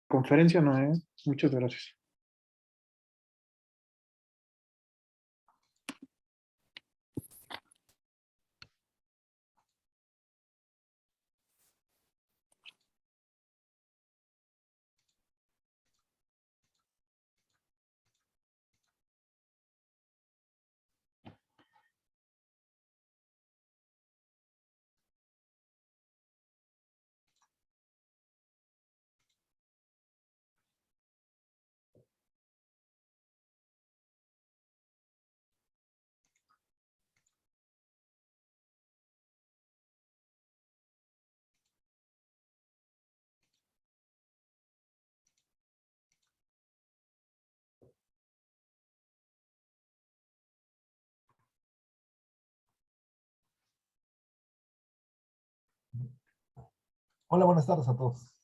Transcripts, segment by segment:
Conferencia no, ¿eh? Muchas gracias. Hola, buenas tardes a todos.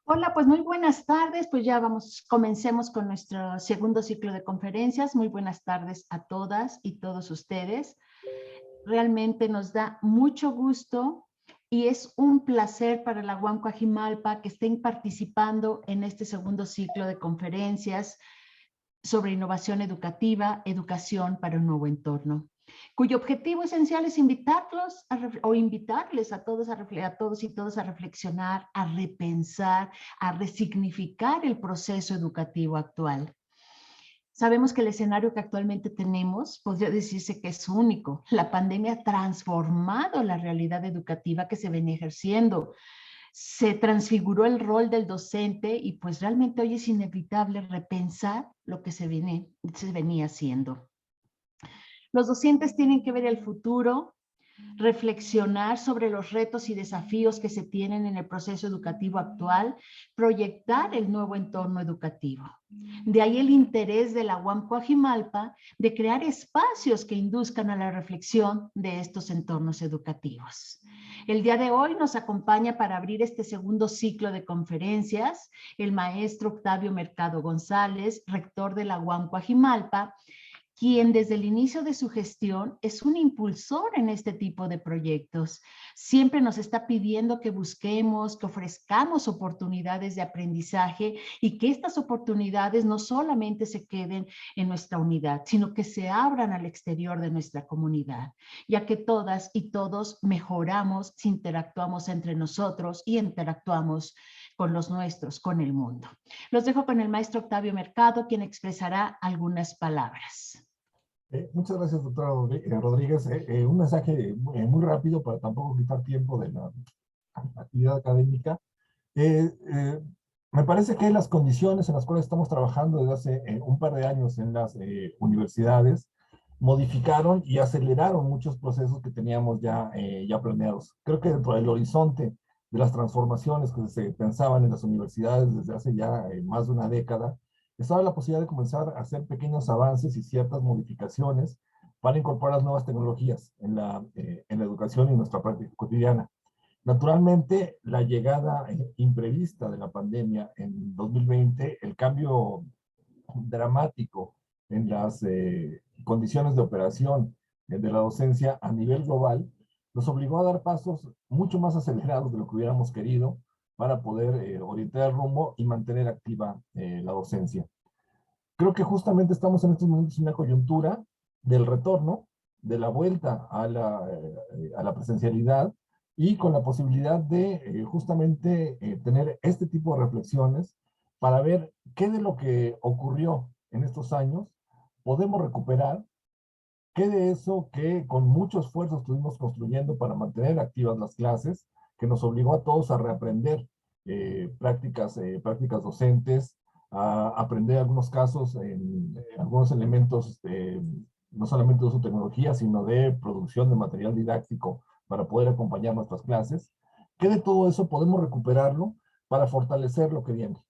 Hola, pues muy buenas tardes. Pues ya comencemos con nuestro segundo ciclo de conferencias. Muy buenas tardes a todas y todos ustedes. Realmente nos da mucho gusto y es un placer para la UAM Coajimalpa que estén participando en este segundo ciclo de conferencias sobre innovación educativa, educación para un nuevo entorno, cuyo objetivo esencial es invitarlos o invitarles a todos, a todos y todas a reflexionar, a repensar, a resignificar el proceso educativo actual. Sabemos que el escenario que actualmente tenemos podría decirse que es único. La pandemia ha transformado la realidad educativa que se viene ejerciendo. Se transfiguró el rol del docente y pues realmente hoy es inevitable repensar lo que se venía haciendo. Los docentes tienen que ver el futuro, reflexionar sobre los retos y desafíos que se tienen en el proceso educativo actual, proyectar el nuevo entorno educativo. De ahí el interés de la UAM Coajimalpa de crear espacios que induzcan a la reflexión de estos entornos educativos. El día de hoy nos acompaña para abrir este segundo ciclo de conferencias el maestro Octavio Mercado González, rector de la UAM Coajimalpa, quien desde el inicio de su gestión es un impulsor en este tipo de proyectos. Siempre nos está pidiendo que busquemos, que ofrezcamos oportunidades de aprendizaje y que estas oportunidades no solamente se queden en nuestra unidad, sino que se abran al exterior de nuestra comunidad, ya que todas y todos mejoramos si interactuamos entre nosotros y interactuamos con los nuestros, con el mundo. Los dejo con el maestro Octavio Mercado, quien expresará algunas palabras. Muchas gracias, doctora Rodríguez. Un mensaje muy rápido para tampoco quitar tiempo de la actividad académica. Me parece que las condiciones en las cuales estamos trabajando desde hace un par de años en las universidades modificaron y aceleraron muchos procesos que teníamos ya planeados. Creo que dentro del horizonte de las transformaciones que se pensaban en las universidades desde hace ya más de una década, estaba la posibilidad de comenzar a hacer pequeños avances y ciertas modificaciones para incorporar las nuevas tecnologías en la educación y nuestra práctica cotidiana. Naturalmente, la llegada imprevista de la pandemia en 2020, el cambio dramático en las condiciones de operación de la docencia a nivel global, nos obligó a dar pasos mucho más acelerados de lo que hubiéramos querido para poder orientar el rumbo y mantener activa la docencia. Creo que justamente estamos en estos momentos en una coyuntura del retorno, de la vuelta a la presencialidad y con la posibilidad de justamente tener este tipo de reflexiones para ver qué de lo que ocurrió en estos años podemos recuperar, qué de eso que con mucho esfuerzo estuvimos construyendo para mantener activas las clases, que nos obligó a todos a reaprender prácticas docentes, a aprender algunos casos, algunos elementos, no solamente de su tecnología, sino de producción de material didáctico para poder acompañar nuestras clases. ¿Qué de todo eso podemos recuperarlo para fortalecer lo que viene?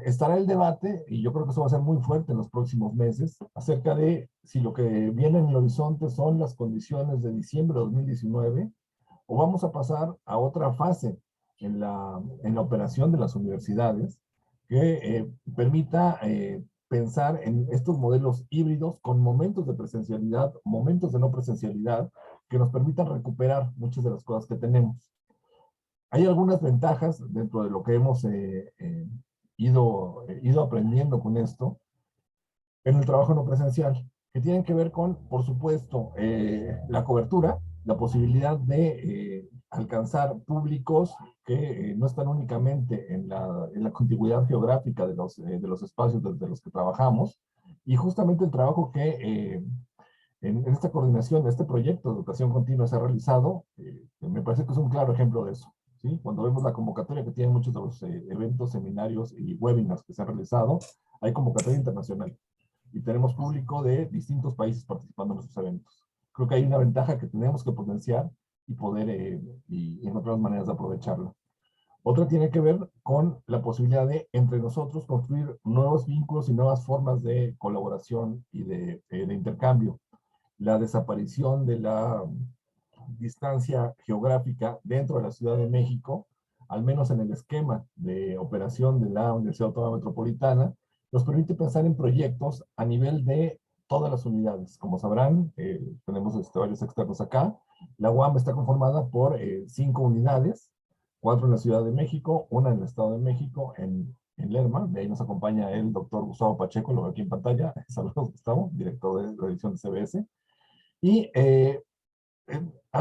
Estará el debate, y yo creo que eso va a ser muy fuerte en los próximos meses, acerca de si lo que viene en el horizonte son las condiciones de diciembre de 2019 o vamos a pasar a otra fase en la operación de las universidades que permita pensar en estos modelos híbridos con momentos de presencialidad, momentos de no presencialidad, que nos permitan recuperar muchas de las cosas que tenemos. Hay algunas ventajas dentro de lo que hemos ido aprendiendo con esto en el trabajo no presencial, que tienen que ver con, por supuesto, la cobertura, la posibilidad de alcanzar públicos que no están únicamente en la contiguidad geográfica de los espacios desde los que trabajamos, y justamente el trabajo que en esta coordinación, de este proyecto de educación continua se ha realizado, me parece que es un claro ejemplo de eso. ¿Sí? Cuando vemos la convocatoria que tienen muchos de los eventos, seminarios y webinars que se han realizado, hay convocatoria internacional y tenemos público de distintos países participando en nuestros eventos. Creo que hay una ventaja que tenemos que potenciar y poder y encontrar maneras de aprovecharla. Otra tiene que ver con la posibilidad de, entre nosotros, construir nuevos vínculos y nuevas formas de colaboración y de intercambio. La desaparición de la distancia geográfica dentro de la Ciudad de México, al menos en el esquema de operación de la Universidad Autónoma Metropolitana, nos permite pensar en proyectos a nivel de todas las unidades. Como sabrán, tenemos varios externos acá. La UAM está conformada por 5 unidades, 4 en la Ciudad de México, 1 en el Estado de México, en Lerma. De ahí nos acompaña el doctor Gustavo Pacheco, lo veo aquí en pantalla. Saludos, Gustavo, director de la edición de CBS. Y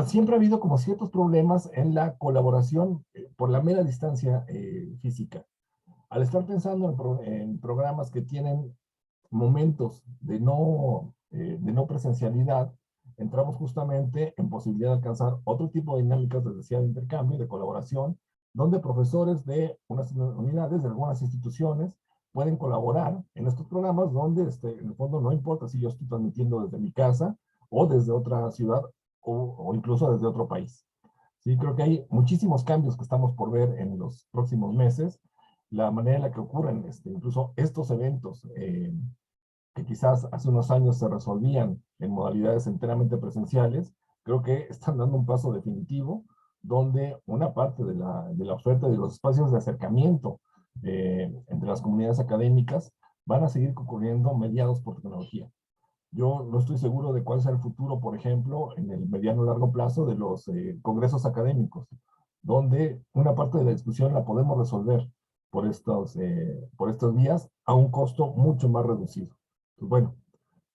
siempre ha habido como ciertos problemas en la colaboración por la mera distancia física. Al estar pensando en programas que tienen momentos de no presencialidad, entramos justamente en posibilidad de alcanzar otro tipo de dinámicas, les decía, de intercambio, de colaboración, donde profesores de unas unidades, de algunas instituciones, pueden colaborar en estos programas donde, en el fondo, no importa si yo estoy transmitiendo desde mi casa o desde otra ciudad o incluso desde otro país. Sí, creo que hay muchísimos cambios que estamos por ver en los próximos meses. La manera en la que ocurren incluso estos eventos que quizás hace unos años se resolvían en modalidades enteramente presenciales, creo que están dando un paso definitivo donde una parte de la oferta de los espacios de acercamiento entre las comunidades académicas van a seguir ocurriendo mediados por tecnología. Yo no estoy seguro de cuál sea el futuro, por ejemplo, en el mediano o largo plazo de los congresos académicos, donde una parte de la discusión la podemos resolver por estos días a un costo mucho más reducido. Pues bueno,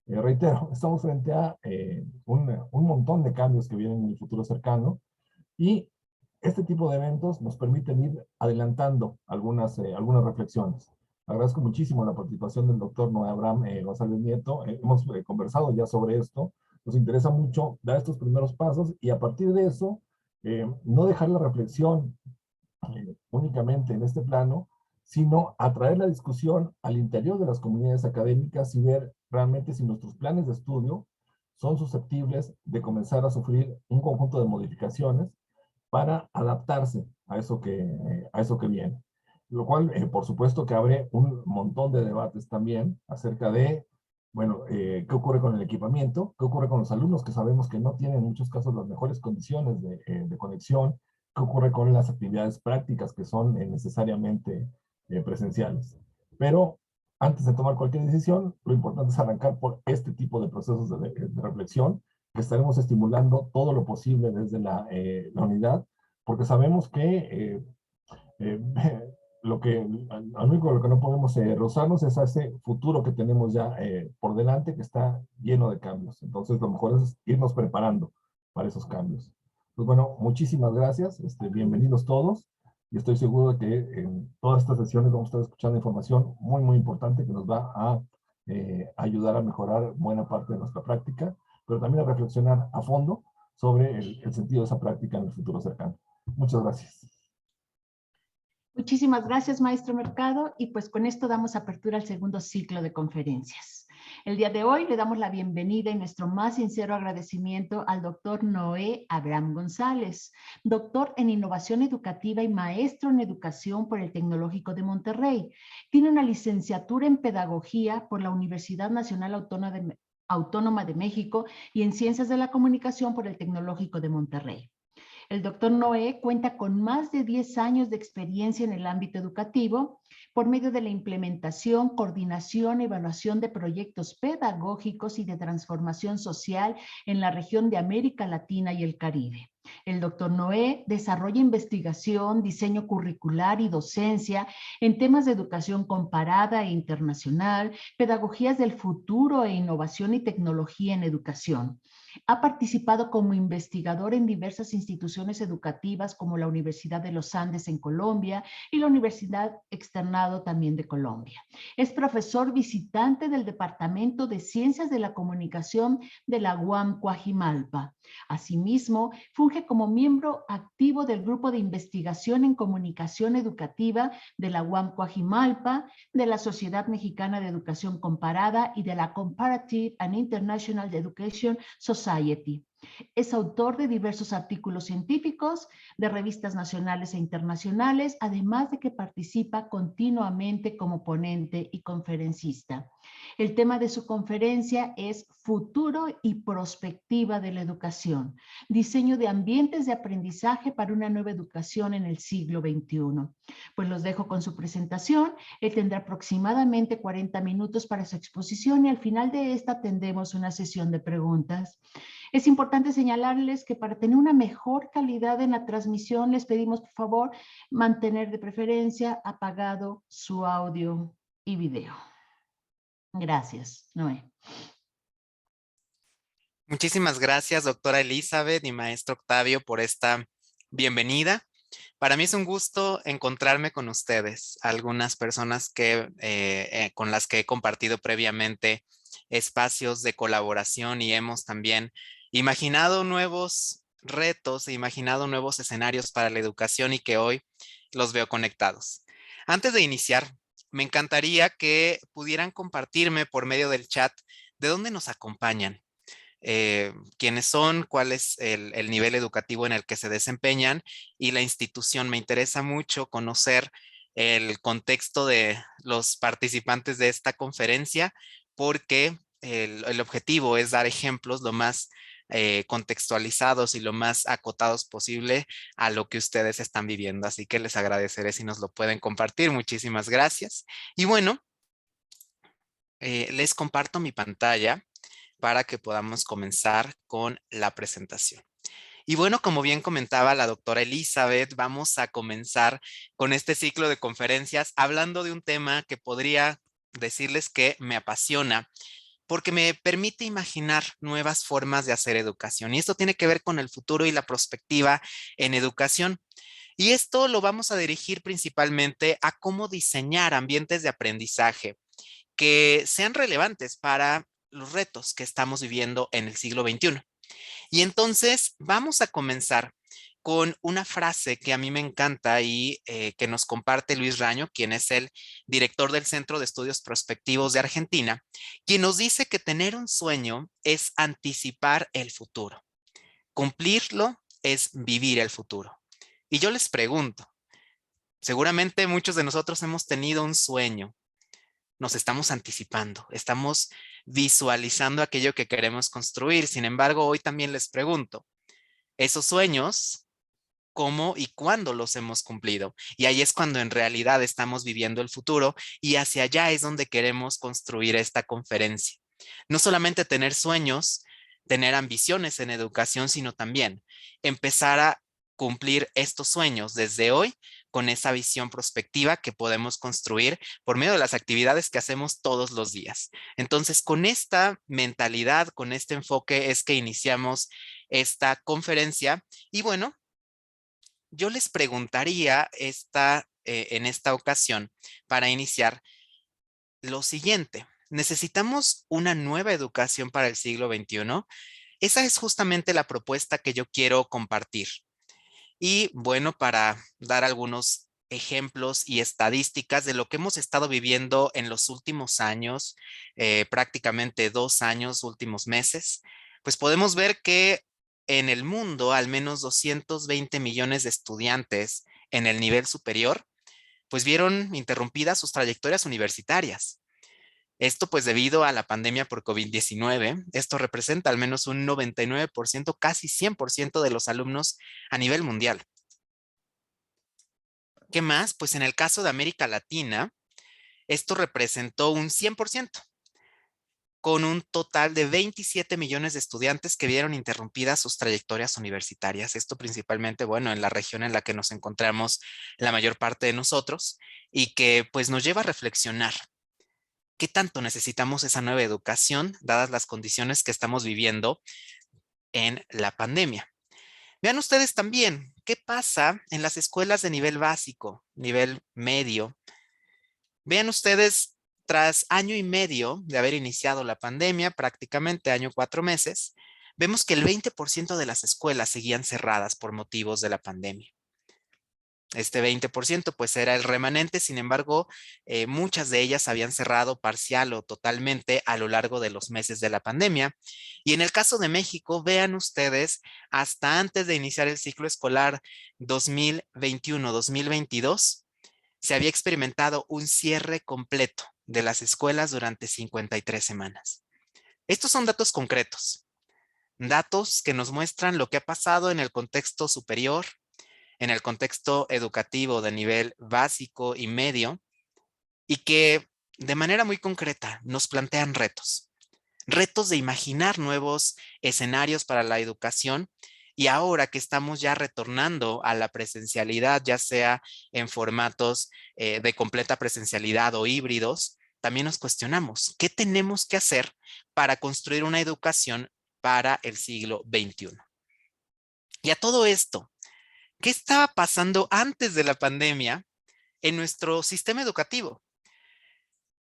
reitero, estamos frente a un montón de cambios que vienen en el futuro cercano y este tipo de eventos nos permiten ir adelantando algunas reflexiones. Agradezco muchísimo la participación del doctor Noé Abraham González Nieto. Hemos conversado ya sobre esto. Nos interesa mucho dar estos primeros pasos y a partir de eso, no dejar la reflexión únicamente en este plano, sino atraer la discusión al interior de las comunidades académicas y ver realmente si nuestros planes de estudio son susceptibles de comenzar a sufrir un conjunto de modificaciones para adaptarse a eso que viene. Lo cual, por supuesto, que abre un montón de debates también acerca de, bueno, qué ocurre con el equipamiento, qué ocurre con los alumnos que sabemos que no tienen en muchos casos las mejores condiciones de conexión, qué ocurre con las actividades prácticas que son necesariamente presenciales. Pero antes de tomar cualquier decisión, lo importante es arrancar por este tipo de procesos de reflexión que estaremos estimulando todo lo posible desde la unidad, porque sabemos que lo único lo que no podemos rozarnos es a ese futuro que tenemos ya por delante, que está lleno de cambios. Entonces, lo mejor es irnos preparando para esos cambios. Pues bueno, muchísimas gracias, bienvenidos todos, y estoy seguro de que en todas estas sesiones vamos a estar escuchando información muy, muy importante que nos va a ayudar a mejorar buena parte de nuestra práctica, pero también a reflexionar a fondo sobre el sentido de esa práctica en el futuro cercano. Muchas gracias. Muchísimas gracias, maestro Mercado. Y pues con esto damos apertura al segundo ciclo de conferencias. El día de hoy le damos la bienvenida y nuestro más sincero agradecimiento al doctor Noé Abraham González, doctor en Innovación Educativa y maestro en Educación por el Tecnológico de Monterrey. Tiene una licenciatura en Pedagogía por la Universidad Nacional Autónoma de México y en Ciencias de la Comunicación por el Tecnológico de Monterrey. El doctor Noé cuenta con más de 10 años de experiencia en el ámbito educativo por medio de la implementación, coordinación y evaluación de proyectos pedagógicos y de transformación social en la región de América Latina y el Caribe. El doctor Noé desarrolla investigación, diseño curricular y docencia en temas de educación comparada e internacional, pedagogías del futuro e innovación y tecnología en educación. Ha participado como investigador en diversas instituciones educativas como la Universidad de los Andes en Colombia y la Universidad Externado también de Colombia. Es profesor visitante del Departamento de Ciencias de la Comunicación de la UAM Coajimalpa. Asimismo, funge como miembro activo del Grupo de Investigación en Comunicación Educativa de la UAM Coajimalpa, de la Sociedad Mexicana de Educación Comparada y de la Comparative and International Education Society. Es autor de diversos artículos científicos de revistas nacionales e internacionales, además de que participa continuamente como ponente y conferencista. El tema de su conferencia es Futuro y Prospectiva de la Educación, diseño de ambientes de aprendizaje para una nueva educación en el siglo XXI. Pues los dejo con su presentación. Él tendrá aproximadamente 40 minutos para su exposición y al final de esta tendremos una sesión de preguntas. Es importante señalarles que para tener una mejor calidad en la transmisión les pedimos por favor mantener de preferencia apagado su audio y video. Gracias, Noé. Muchísimas gracias, doctora Elizabeth y maestro Octavio, por esta bienvenida. Para mí es un gusto encontrarme con ustedes, algunas personas con las que he compartido previamente espacios de colaboración y hemos también imaginado nuevos retos, e imaginado nuevos escenarios para la educación y que hoy los veo conectados. Antes de iniciar, me encantaría que pudieran compartirme por medio del chat de dónde nos acompañan. Quiénes son, cuál es el nivel educativo en el que se desempeñan y la institución. Me interesa mucho conocer el contexto de los participantes de esta conferencia porque el objetivo es dar ejemplos lo más contextualizados y lo más acotados posible a lo que ustedes están viviendo. Así que les agradeceré si nos lo pueden compartir. Muchísimas gracias. Y bueno, les comparto mi pantalla para que podamos comenzar con la presentación. Y bueno, como bien comentaba la doctora Elizabeth, vamos a comenzar con este ciclo de conferencias hablando de un tema que podría decirles que me apasiona porque me permite imaginar nuevas formas de hacer educación. Y esto tiene que ver con el futuro y la prospectiva en educación. Y esto lo vamos a dirigir principalmente a cómo diseñar ambientes de aprendizaje que sean relevantes para los retos que estamos viviendo en el siglo XXI. Y entonces vamos a comenzar con una frase que a mí me encanta y que nos comparte Luis Raño, quien es el director del Centro de Estudios Prospectivos de Argentina, quien nos dice que tener un sueño es anticipar el futuro. Cumplirlo es vivir el futuro. Y yo les pregunto, seguramente muchos de nosotros hemos tenido un sueño. Nos estamos anticipando, estamos visualizando aquello que queremos construir. Sin embargo, hoy también les pregunto, esos sueños, ¿cómo y cuándo los hemos cumplido? Y ahí es cuando en realidad estamos viviendo el futuro y hacia allá es donde queremos construir esta conferencia. No solamente tener sueños, tener ambiciones en educación, sino también empezar a cumplir estos sueños desde hoy con esa visión prospectiva que podemos construir por medio de las actividades que hacemos todos los días. Entonces, con esta mentalidad, con este enfoque es que iniciamos esta conferencia y bueno, yo les preguntaría en esta ocasión para iniciar lo siguiente. ¿Necesitamos una nueva educación para el siglo XXI? Esa es justamente la propuesta que yo quiero compartir. Y bueno, para dar algunos ejemplos y estadísticas de lo que hemos estado viviendo en los últimos años, prácticamente 2 años, últimos meses, pues podemos ver que en el mundo al menos 220 millones de estudiantes en el nivel superior, pues vieron interrumpidas sus trayectorias universitarias. Esto pues debido a la pandemia por COVID-19, esto representa al menos un 99%, casi 100% de los alumnos a nivel mundial. ¿Qué más? Pues en el caso de América Latina, esto representó un 100%. con un total de 27 millones de estudiantes que vieron interrumpidas sus trayectorias universitarias. Esto principalmente, bueno, en la región en la que nos encontramos la mayor parte de nosotros y que pues nos lleva a reflexionar. ¿Qué tanto necesitamos esa nueva educación dadas las condiciones que estamos viviendo en la pandemia? Vean ustedes también qué pasa en las escuelas de nivel básico, nivel medio. Vean ustedes, tras año y medio de haber iniciado la pandemia, prácticamente año 4 meses, vemos que el 20% de las escuelas seguían cerradas por motivos de la pandemia. Este 20% pues era el remanente, sin embargo, muchas de ellas habían cerrado parcial o totalmente a lo largo de los meses de la pandemia. Y en el caso de México, vean ustedes, hasta antes de iniciar el ciclo escolar 2021-2022, se había experimentado un cierre completo de las escuelas durante 53 semanas. Estos son datos concretos, datos que nos muestran lo que ha pasado en el contexto superior, en el contexto educativo de nivel básico y medio, y que de manera muy concreta nos plantean retos. Retos de imaginar nuevos escenarios para la educación. Y ahora que estamos ya retornando a la presencialidad, ya sea en formatos de completa presencialidad o híbridos, también nos cuestionamos, ¿qué tenemos que hacer para construir una educación para el siglo XXI? Y a todo esto, ¿qué estaba pasando antes de la pandemia en nuestro sistema educativo?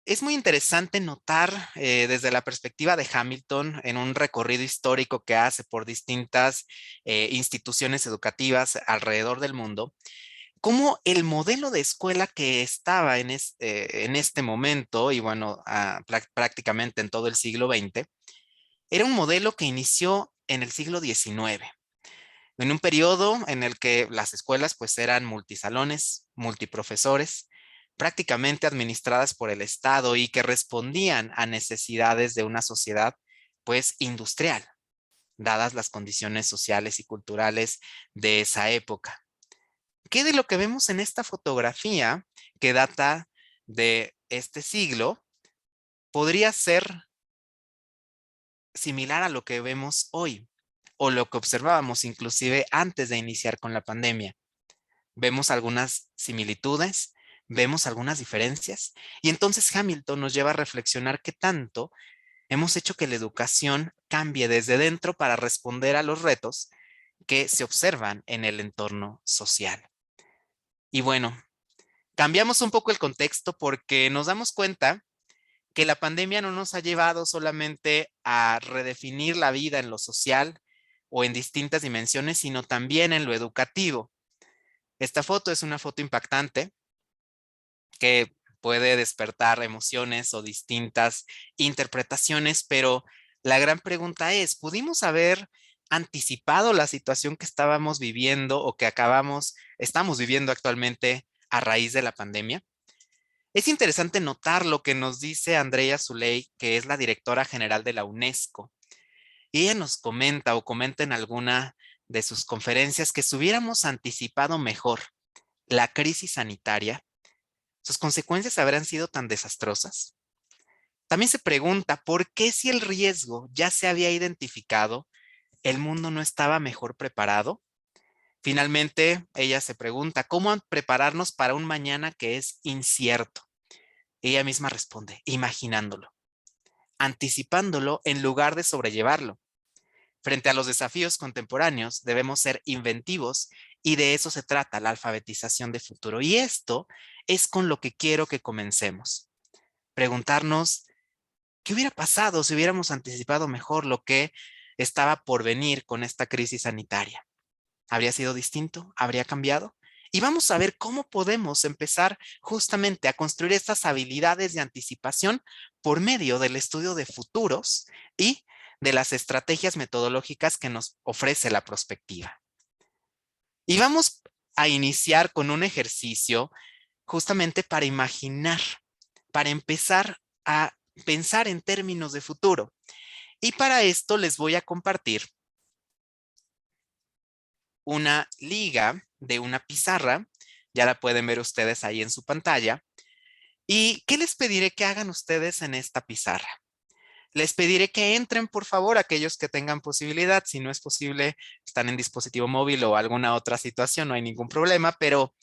Es muy interesante notar desde la perspectiva de Hamilton en un recorrido histórico que hace por distintas instituciones educativas alrededor del mundo, cómo el modelo de escuela que estaba en este momento y bueno, prácticamente en todo el siglo XX, era un modelo que inició en el siglo XIX, en un periodo en el que las escuelas pues eran multisalones, multiprofesores, prácticamente administradas por el Estado y que respondían a necesidades de una sociedad pues industrial, dadas las condiciones sociales y culturales de esa época. ¿Qué de lo que vemos en esta fotografía que data de este siglo podría ser similar a lo que vemos hoy o lo que observábamos inclusive antes de iniciar con la pandemia? Vemos algunas similitudes, vemos algunas diferencias, y entonces Hamilton nos lleva a reflexionar qué tanto hemos hecho que la educación cambie desde dentro para responder a los retos que se observan en el entorno social. Y bueno, cambiamos un poco el contexto porque nos damos cuenta que la pandemia no nos ha llevado solamente a redefinir la vida en lo social o en distintas dimensiones, sino también en lo educativo. Esta foto es una foto impactante que puede despertar emociones o distintas interpretaciones, pero la gran pregunta es, ¿pudimos haber anticipado la situación que estábamos viviendo o que estamos viviendo actualmente a raíz de la pandemia? Es interesante notar lo que nos dice Andrea Zuley, que es la directora general de la UNESCO. Y ella nos comenta o comenta en alguna de sus conferencias que si hubiéramos anticipado mejor la crisis sanitaria, sus consecuencias habrán sido tan desastrosas. También se pregunta por qué, si el riesgo ya se había identificado, el mundo no estaba mejor preparado. Finalmente, ella se pregunta cómo prepararnos para un mañana que es incierto. Ella misma responde, imaginándolo, anticipándolo en lugar de sobrellevarlo. Frente a los desafíos contemporáneos, debemos ser inventivos y de eso se trata la alfabetización de futuro. Y esto es con lo que quiero que comencemos. Preguntarnos, ¿qué hubiera pasado si hubiéramos anticipado mejor lo que estaba por venir con esta crisis sanitaria? ¿Habría sido distinto? ¿Habría cambiado? Y vamos a ver cómo podemos empezar justamente a construir estas habilidades de anticipación por medio del estudio de futuros y de las estrategias metodológicas que nos ofrece la prospectiva. Y vamos a iniciar con un ejercicio justamente para imaginar, para empezar a pensar en términos de futuro. Y para esto les voy a compartir una liga de una pizarra. Ya la pueden ver ustedes ahí en su pantalla. ¿Y qué les pediré que hagan ustedes en esta pizarra? Les pediré que entren, por favor, aquellos que tengan posibilidad. Si no es posible, están en dispositivo móvil o alguna otra situación, no hay ningún problema, pero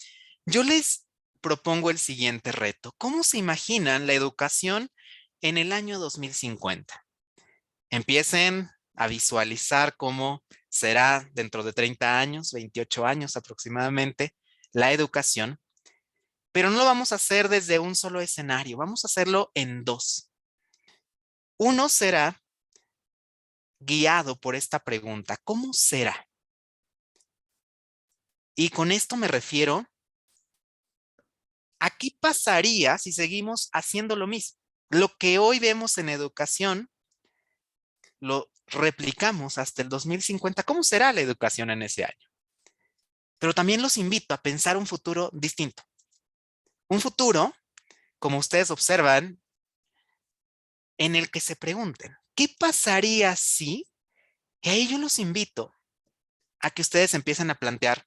yo les propongo el siguiente reto. ¿Cómo se imaginan la educación en el año 2050? Empiecen a visualizar cómo será dentro de 30 años, 28 años aproximadamente, la educación, pero no lo vamos a hacer desde un solo escenario, vamos a hacerlo en dos. Uno será guiado por esta pregunta: ¿cómo será? Y con esto me refiero a qué pasaría si seguimos haciendo lo mismo. Lo que hoy vemos en educación lo replicamos hasta el 2050. ¿Cómo será la educación en ese año? Pero también los invito a pensar un futuro distinto. Un futuro, como ustedes observan, en el que se pregunten, ¿qué pasaría si? Y ahí yo los invito a que ustedes empiecen a plantear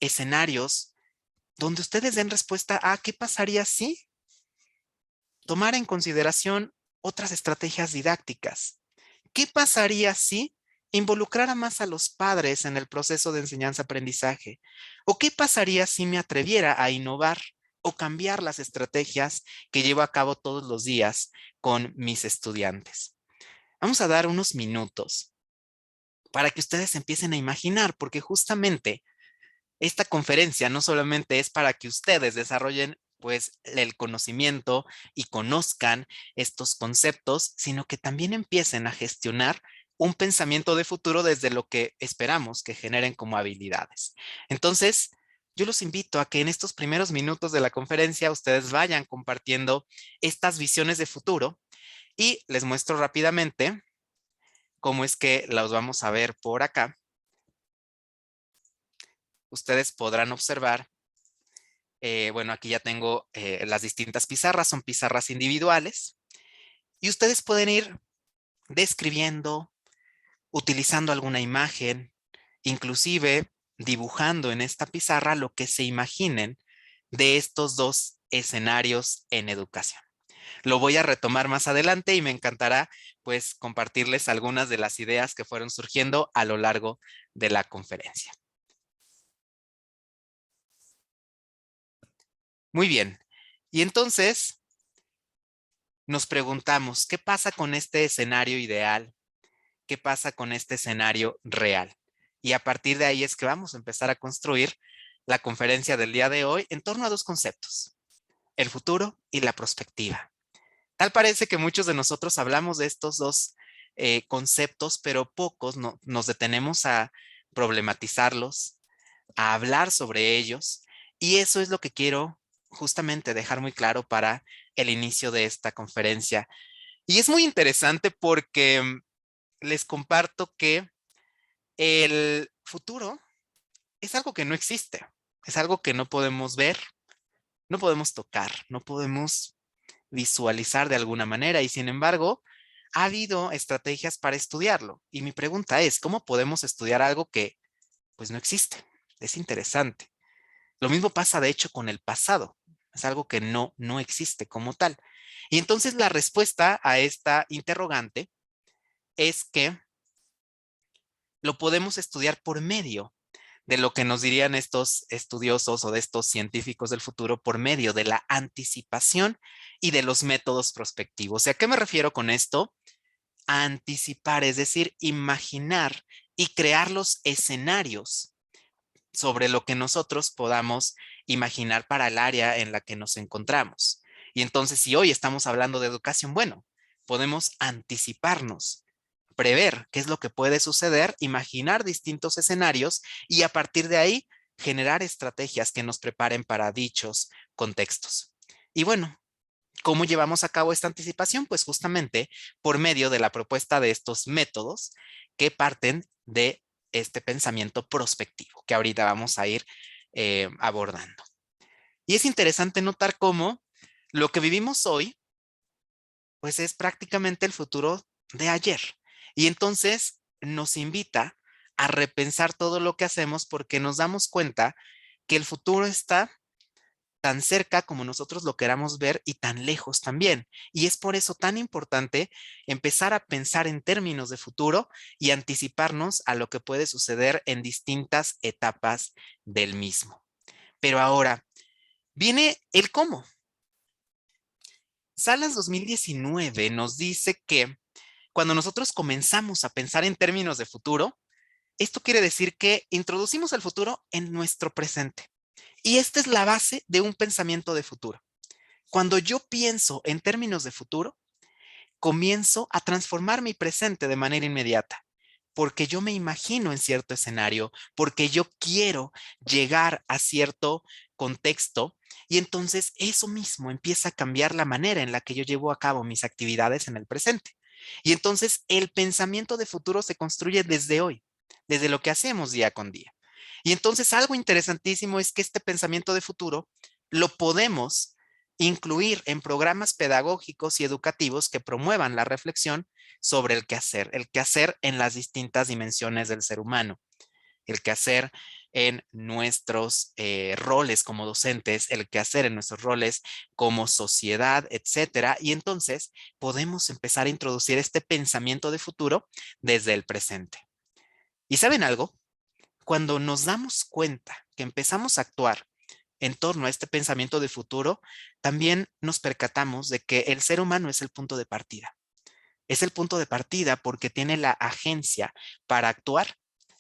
escenarios donde ustedes den respuesta a ¿qué pasaría si? Tomar en consideración otras estrategias didácticas. ¿Qué pasaría si involucrara más a los padres en el proceso de enseñanza-aprendizaje? ¿O qué pasaría si me atreviera a innovar o cambiar las estrategias que llevo a cabo todos los días con mis estudiantes? Vamos a dar unos minutos para que ustedes empiecen a imaginar, porque justamente esta conferencia no solamente es para que ustedes desarrollen pues el conocimiento y conozcan estos conceptos, sino que también empiecen a gestionar un pensamiento de futuro desde lo que esperamos que generen como habilidades. Entonces, yo los invito a que en estos primeros minutos de la conferencia ustedes vayan compartiendo estas visiones de futuro y les muestro rápidamente cómo es que los vamos a ver por acá. Ustedes podrán observar, bueno, aquí ya tengo las distintas pizarras, son pizarras individuales, y ustedes pueden ir describiendo, utilizando alguna imagen, inclusive dibujando en esta pizarra lo que se imaginen de estos dos escenarios en educación. Lo voy a retomar más adelante y me encantará pues compartirles algunas de las ideas que fueron surgiendo a lo largo de la conferencia. Muy bien. Y entonces nos preguntamos, ¿qué pasa con este escenario ideal? ¿Qué pasa con este escenario real? Y a partir de ahí es que vamos a empezar a construir la conferencia del día de hoy en torno a dos conceptos: el futuro y la prospectiva. Tal parece que muchos de nosotros hablamos de estos dos conceptos, pero pocos nos detenemos a problematizarlos, a hablar sobre ellos, y eso es lo que quiero justamente dejar muy claro para el inicio de esta conferencia. Y es muy interesante porque les comparto que el futuro es algo que no existe, es algo que no podemos ver, no podemos tocar, no podemos visualizar de alguna manera, y sin embargo, ha habido estrategias para estudiarlo. Y mi pregunta es, ¿cómo podemos estudiar algo que pues no existe? Es interesante. Lo mismo pasa de hecho con el pasado. Es algo que no existe como tal. Y entonces la respuesta a esta interrogante es que lo podemos estudiar por medio de lo que nos dirían estos estudiosos o de estos científicos del futuro, por medio de la anticipación y de los métodos prospectivos. ¿Y a qué me refiero con esto? A anticipar, es decir, imaginar y crear los escenarios sobre lo que nosotros podamos imaginar para el área en la que nos encontramos. Y entonces, si hoy estamos hablando de educación, bueno, podemos anticiparnos, prever qué es lo que puede suceder, imaginar distintos escenarios y a partir de ahí generar estrategias que nos preparen para dichos contextos. Y bueno, ¿cómo llevamos a cabo esta anticipación? Pues justamente por medio de la propuesta de estos métodos que parten de este pensamiento prospectivo que ahorita vamos a ir abordando. Y es interesante notar cómo lo que vivimos hoy, pues es prácticamente el futuro de ayer. Y entonces nos invita a repensar todo lo que hacemos porque nos damos cuenta que el futuro está tan cerca como nosotros lo queramos ver y tan lejos también. Y es por eso tan importante empezar a pensar en términos de futuro y anticiparnos a lo que puede suceder en distintas etapas del mismo. Pero ahora viene el cómo. Salas 2019 nos dice que cuando nosotros comenzamos a pensar en términos de futuro, esto quiere decir que introducimos el futuro en nuestro presente. Y esta es la base de un pensamiento de futuro. Cuando yo pienso en términos de futuro, comienzo a transformar mi presente de manera inmediata, porque yo me imagino en cierto escenario, porque yo quiero llegar a cierto contexto y entonces eso mismo empieza a cambiar la manera en la que yo llevo a cabo mis actividades en el presente. Y entonces el pensamiento de futuro se construye desde hoy, desde lo que hacemos día con día. Y entonces algo interesantísimo es que este pensamiento de futuro lo podemos incluir en programas pedagógicos y educativos que promuevan la reflexión sobre el quehacer en las distintas dimensiones del ser humano, el quehacer en nuestros roles como docentes, el quehacer en nuestros roles como sociedad, etcétera. Y entonces podemos empezar a introducir este pensamiento de futuro desde el presente. ¿Y saben algo? Cuando nos damos cuenta que empezamos a actuar en torno a este pensamiento de futuro, también nos percatamos de que el ser humano es el punto de partida. Es el punto de partida porque tiene la agencia para actuar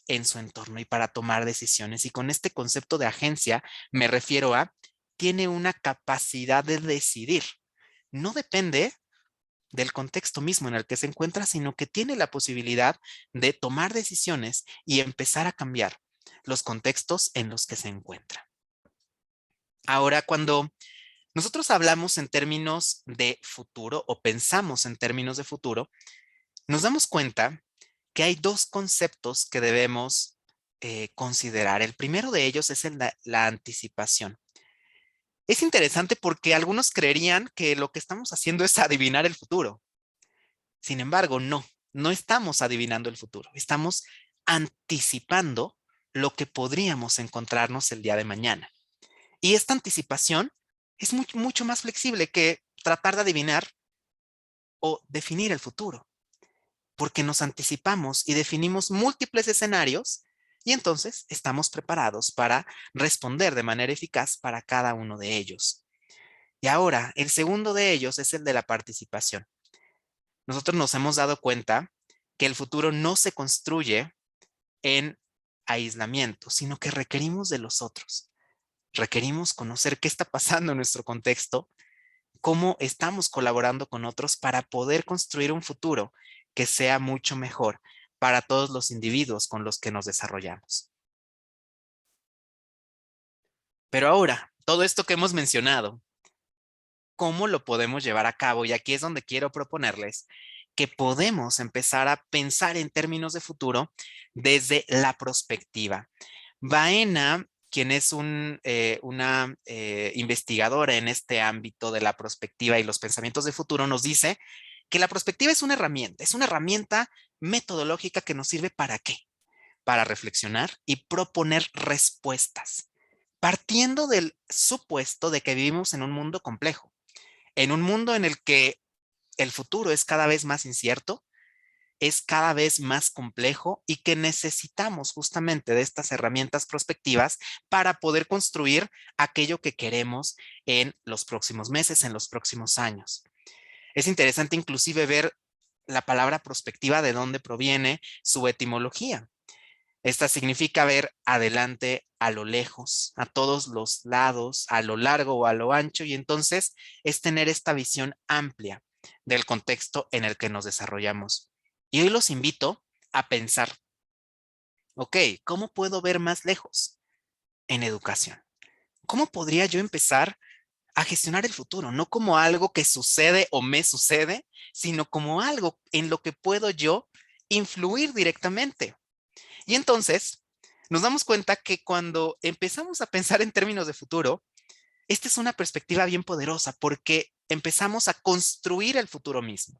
en su entorno y para tomar decisiones. Y con este concepto de agencia me refiero a, tiene una capacidad de decidir. No depende del contexto mismo en el que se encuentra, sino que tiene la posibilidad de tomar decisiones y empezar a cambiar los contextos en los que se encuentra. Ahora, cuando nosotros hablamos en términos de futuro o pensamos en términos de futuro, nos damos cuenta que hay dos conceptos que debemos considerar. El primero de ellos es la anticipación. Es interesante porque algunos creerían que lo que estamos haciendo es adivinar el futuro. Sin embargo, no estamos adivinando el futuro. Estamos anticipando lo que podríamos encontrarnos el día de mañana. Y esta anticipación es mucho más flexible que tratar de adivinar o definir el futuro, porque nos anticipamos y definimos múltiples escenarios y entonces estamos preparados para responder de manera eficaz para cada uno de ellos. Y ahora, el segundo de ellos es el de la participación. Nosotros nos hemos dado cuenta que el futuro no se construye en aislamiento, sino que requerimos de los otros. Requerimos conocer qué está pasando en nuestro contexto, cómo estamos colaborando con otros para poder construir un futuro que sea mucho mejor para todos los individuos con los que nos desarrollamos. Pero ahora, todo esto que hemos mencionado, ¿cómo lo podemos llevar a cabo? Y aquí es donde quiero proponerles que podemos empezar a pensar en términos de futuro desde la prospectiva. Baena, quien es una investigadora en este ámbito de la prospectiva y los pensamientos de futuro, nos dice que la prospectiva es una herramienta metodológica que nos sirve ¿para qué? Para reflexionar y proponer respuestas, partiendo del supuesto de que vivimos en un mundo complejo, en un mundo en el que el futuro es cada vez más incierto, es cada vez más complejo y que necesitamos justamente de estas herramientas prospectivas para poder construir aquello que queremos en los próximos meses, en los próximos años. Es interesante inclusive ver la palabra prospectiva, de dónde proviene su etimología. Esta significa ver adelante, a lo lejos, a todos los lados, a lo largo o a lo ancho, y entonces es tener esta visión amplia del contexto en el que nos desarrollamos. Y hoy los invito a pensar, ok, ¿cómo puedo ver más lejos? En educación. ¿Cómo podría yo empezar a gestionar el futuro? No como algo que sucede o me sucede, sino como algo en lo que puedo yo influir directamente. Y entonces nos damos cuenta que cuando empezamos a pensar en términos de futuro, esta es una perspectiva bien poderosa porque empezamos a construir el futuro mismo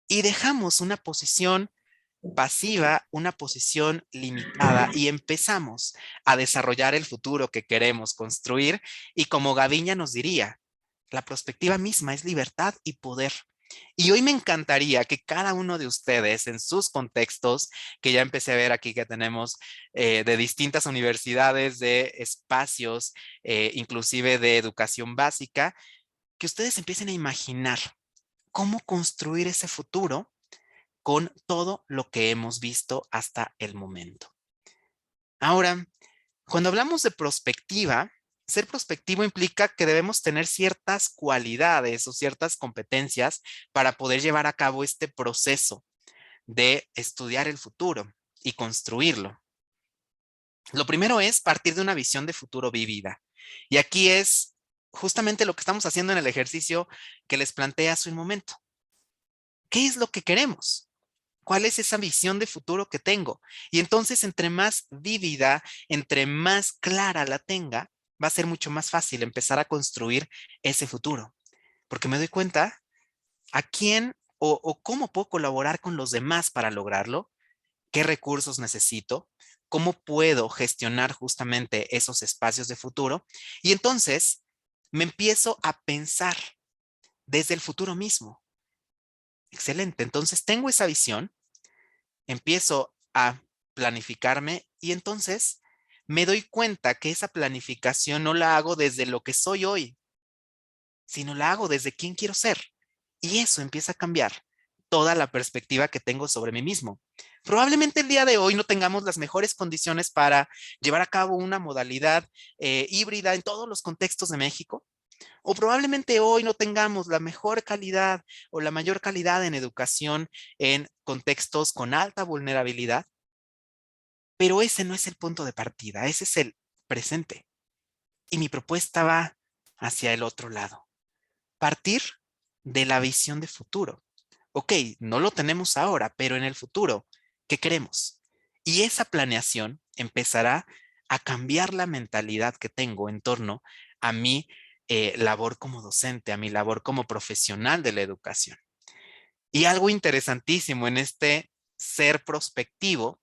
y dejamos una posición pasiva una posición limitada y empezamos a desarrollar el futuro que queremos construir. Y como Gaviña nos diría, la perspectiva misma es libertad y poder. Y hoy me encantaría que cada uno de ustedes en sus contextos, que ya empecé a ver aquí que tenemos de distintas universidades, de espacios, inclusive de educación básica, que ustedes empiecen a imaginar cómo construir ese futuro con todo lo que hemos visto hasta el momento. Ahora, cuando hablamos de prospectiva, ser prospectivo implica que debemos tener ciertas cualidades o ciertas competencias para poder llevar a cabo este proceso de estudiar el futuro y construirlo. Lo primero es partir de una visión de futuro vívida. Y aquí es justamente lo que estamos haciendo en el ejercicio que les planteé hace un momento. ¿Qué es lo que queremos? ¿Cuál es esa visión de futuro que tengo? Y entonces, entre más vívida, entre más clara la tenga, va a ser mucho más fácil empezar a construir ese futuro. Porque me doy cuenta a quién o cómo puedo colaborar con los demás para lograrlo, qué recursos necesito, cómo puedo gestionar justamente esos espacios de futuro. Y entonces me empiezo a pensar desde el futuro mismo. Excelente. Entonces tengo esa visión, empiezo a planificarme y entonces me doy cuenta que esa planificación no la hago desde lo que soy hoy, sino la hago desde quién quiero ser. Y eso empieza a cambiar toda la perspectiva que tengo sobre mí mismo. Probablemente el día de hoy no tengamos las mejores condiciones para llevar a cabo una modalidad híbrida en todos los contextos de México. O probablemente hoy no tengamos la mejor calidad o la mayor calidad en educación en contextos con alta vulnerabilidad. Pero ese no es el punto de partida, ese es el presente. Y mi propuesta va hacia el otro lado. Partir de la visión de futuro. Ok, no lo tenemos ahora, pero en el futuro, ¿qué queremos? Y esa planeación empezará a cambiar la mentalidad que tengo en torno a mi labor como docente, a mi labor como profesional de la educación. Y algo interesantísimo en este ser prospectivo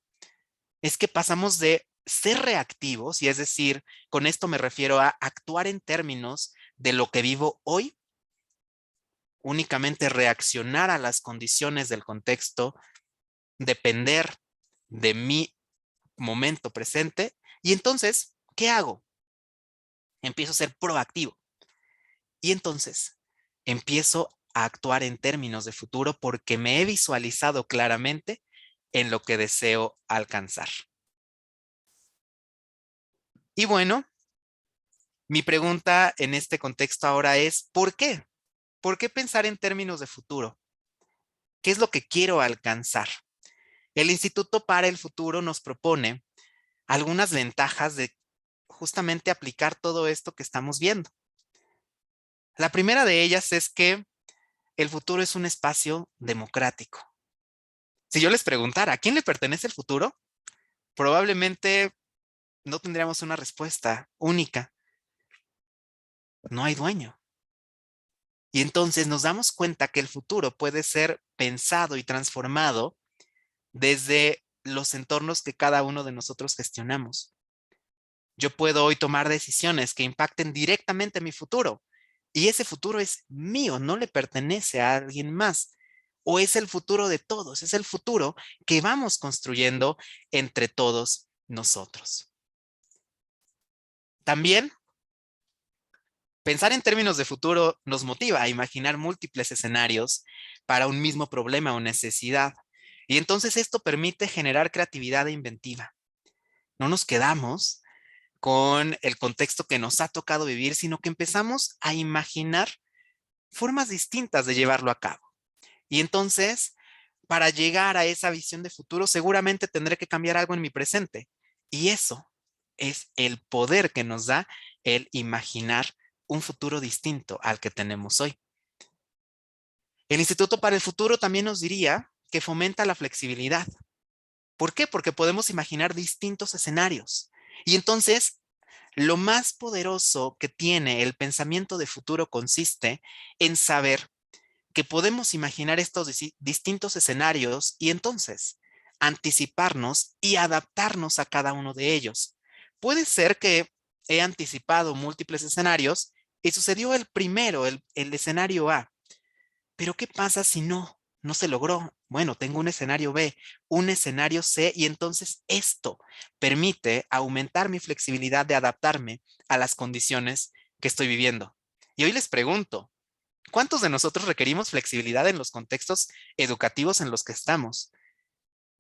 es que pasamos de ser reactivos, y es decir, con esto me refiero a actuar en términos de lo que vivo hoy, únicamente reaccionar a las condiciones del contexto, depender de mi momento presente. Y entonces, ¿qué hago? Empiezo a ser proactivo. Y entonces, empiezo a actuar en términos de futuro porque me he visualizado claramente en lo que deseo alcanzar. Y bueno, mi pregunta en este contexto ahora es, ¿por qué? ¿Por qué pensar en términos de futuro? ¿Qué es lo que quiero alcanzar? El Instituto para el Futuro nos propone algunas ventajas de justamente aplicar todo esto que estamos viendo. La primera de ellas es que el futuro es un espacio democrático. Si yo les preguntara, ¿a quién le pertenece el futuro? Probablemente no tendríamos una respuesta única. No hay dueño. Y entonces nos damos cuenta que el futuro puede ser pensado y transformado desde los entornos que cada uno de nosotros gestionamos. Yo puedo hoy tomar decisiones que impacten directamente mi futuro. Y ese futuro es mío, no le pertenece a alguien más. O es el futuro de todos, es el futuro que vamos construyendo entre todos nosotros. También, pensar en términos de futuro nos motiva a imaginar múltiples escenarios para un mismo problema o necesidad. Y entonces esto permite generar creatividad e inventiva. No nos quedamos con el contexto que nos ha tocado vivir, sino que empezamos a imaginar formas distintas de llevarlo a cabo. Y entonces, para llegar a esa visión de futuro, seguramente tendré que cambiar algo en mi presente. Y eso es el poder que nos da el imaginar un futuro distinto al que tenemos hoy. El Instituto para el Futuro también nos diría que fomenta la flexibilidad. ¿Por qué? Porque podemos imaginar distintos escenarios. Y entonces, lo más poderoso que tiene el pensamiento de futuro consiste en saber que podemos imaginar estos distintos escenarios y entonces anticiparnos y adaptarnos a cada uno de ellos. Puede ser que he anticipado múltiples escenarios y sucedió el primero, el escenario A. Pero ¿qué pasa si no se logró? Bueno, tengo un escenario B, un escenario C, y entonces esto permite aumentar mi flexibilidad de adaptarme a las condiciones que estoy viviendo. Y hoy les pregunto, ¿cuántos de nosotros requerimos flexibilidad en los contextos educativos en los que estamos?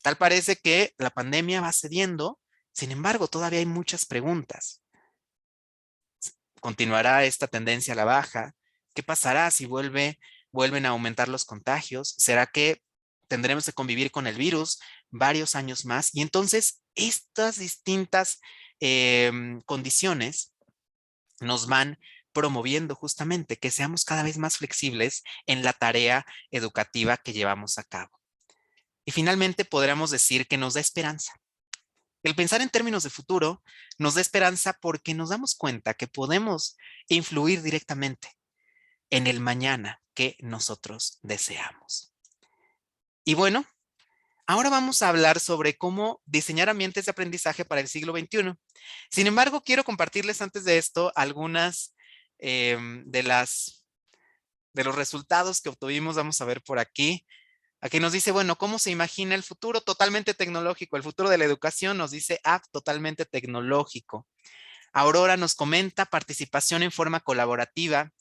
Tal parece que la pandemia va cediendo, sin embargo, todavía hay muchas preguntas. ¿Continuará esta tendencia a la baja? ¿Qué pasará si vuelven a aumentar los contagios? ¿Será que tendremos que convivir con el virus varios años más? Y entonces estas distintas condiciones nos van promoviendo justamente que seamos cada vez más flexibles en la tarea educativa que llevamos a cabo. Y finalmente podríamos decir que nos da esperanza. El pensar en términos de futuro nos da esperanza porque nos damos cuenta que podemos influir directamente en el mañana que nosotros deseamos. Y bueno, ahora vamos a hablar sobre cómo diseñar ambientes de aprendizaje para el siglo XXI. Sin embargo, quiero compartirles antes de esto algunas de los resultados que obtuvimos. Vamos a ver por aquí. Aquí nos dice, bueno, ¿cómo se imagina el futuro? Totalmente tecnológico. El futuro de la educación nos dice, totalmente tecnológico. Aurora nos comenta participación en forma colaborativa,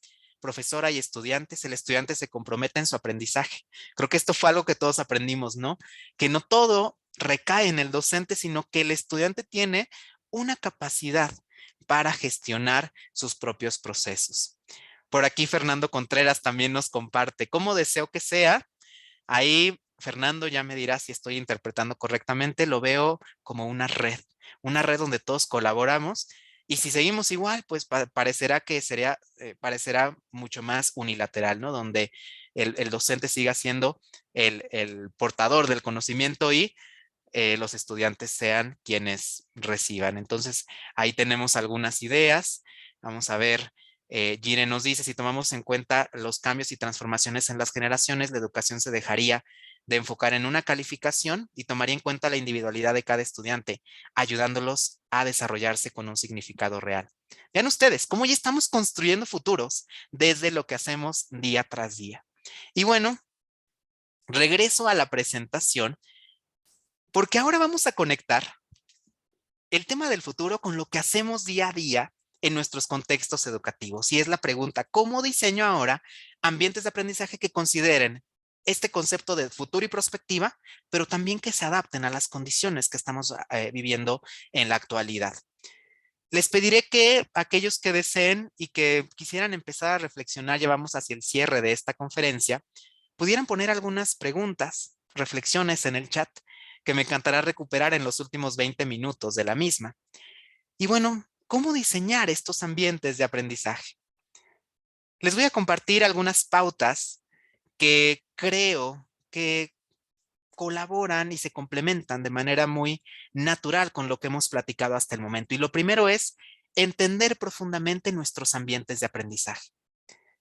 profesora y estudiantes. El estudiante se compromete en su aprendizaje. Creo que esto fue algo que todos aprendimos, ¿no? Que no todo recae en el docente, sino que el estudiante tiene una capacidad para gestionar sus propios procesos. Por aquí Fernando Contreras también nos comparte, ¿cómo deseo que sea? Ahí Fernando ya me dirá si estoy interpretando correctamente, lo veo como una red donde todos colaboramos, y si seguimos igual, pues parecerá que parecerá mucho más unilateral, ¿no? Donde el docente siga siendo el portador del conocimiento y los estudiantes sean quienes reciban. Entonces, ahí tenemos algunas ideas. Vamos a ver. Gire nos dice, si tomamos en cuenta los cambios y transformaciones en las generaciones, la educación se dejaría de enfocar en una calificación y tomaría en cuenta la individualidad de cada estudiante, ayudándolos a desarrollarse con un significado real. Vean ustedes cómo ya estamos construyendo futuros desde lo que hacemos día tras día. Y bueno, regreso a la presentación porque ahora vamos a conectar el tema del futuro con lo que hacemos día a día en nuestros contextos educativos. Y es la pregunta, ¿cómo diseño ahora ambientes de aprendizaje que consideren este concepto de futuro y prospectiva, pero también que se adapten a las condiciones que estamos viviendo en la actualidad? Les pediré que aquellos que deseen y que quisieran empezar a reflexionar, ya vamos hacia el cierre de esta conferencia, pudieran poner algunas preguntas, reflexiones en el chat, que me encantará recuperar en los últimos 20 minutos de la misma. Y bueno, ¿cómo diseñar estos ambientes de aprendizaje? Les voy a compartir algunas pautas que creo que colaboran y se complementan de manera muy natural con lo que hemos platicado hasta el momento. Y lo primero es entender profundamente nuestros ambientes de aprendizaje.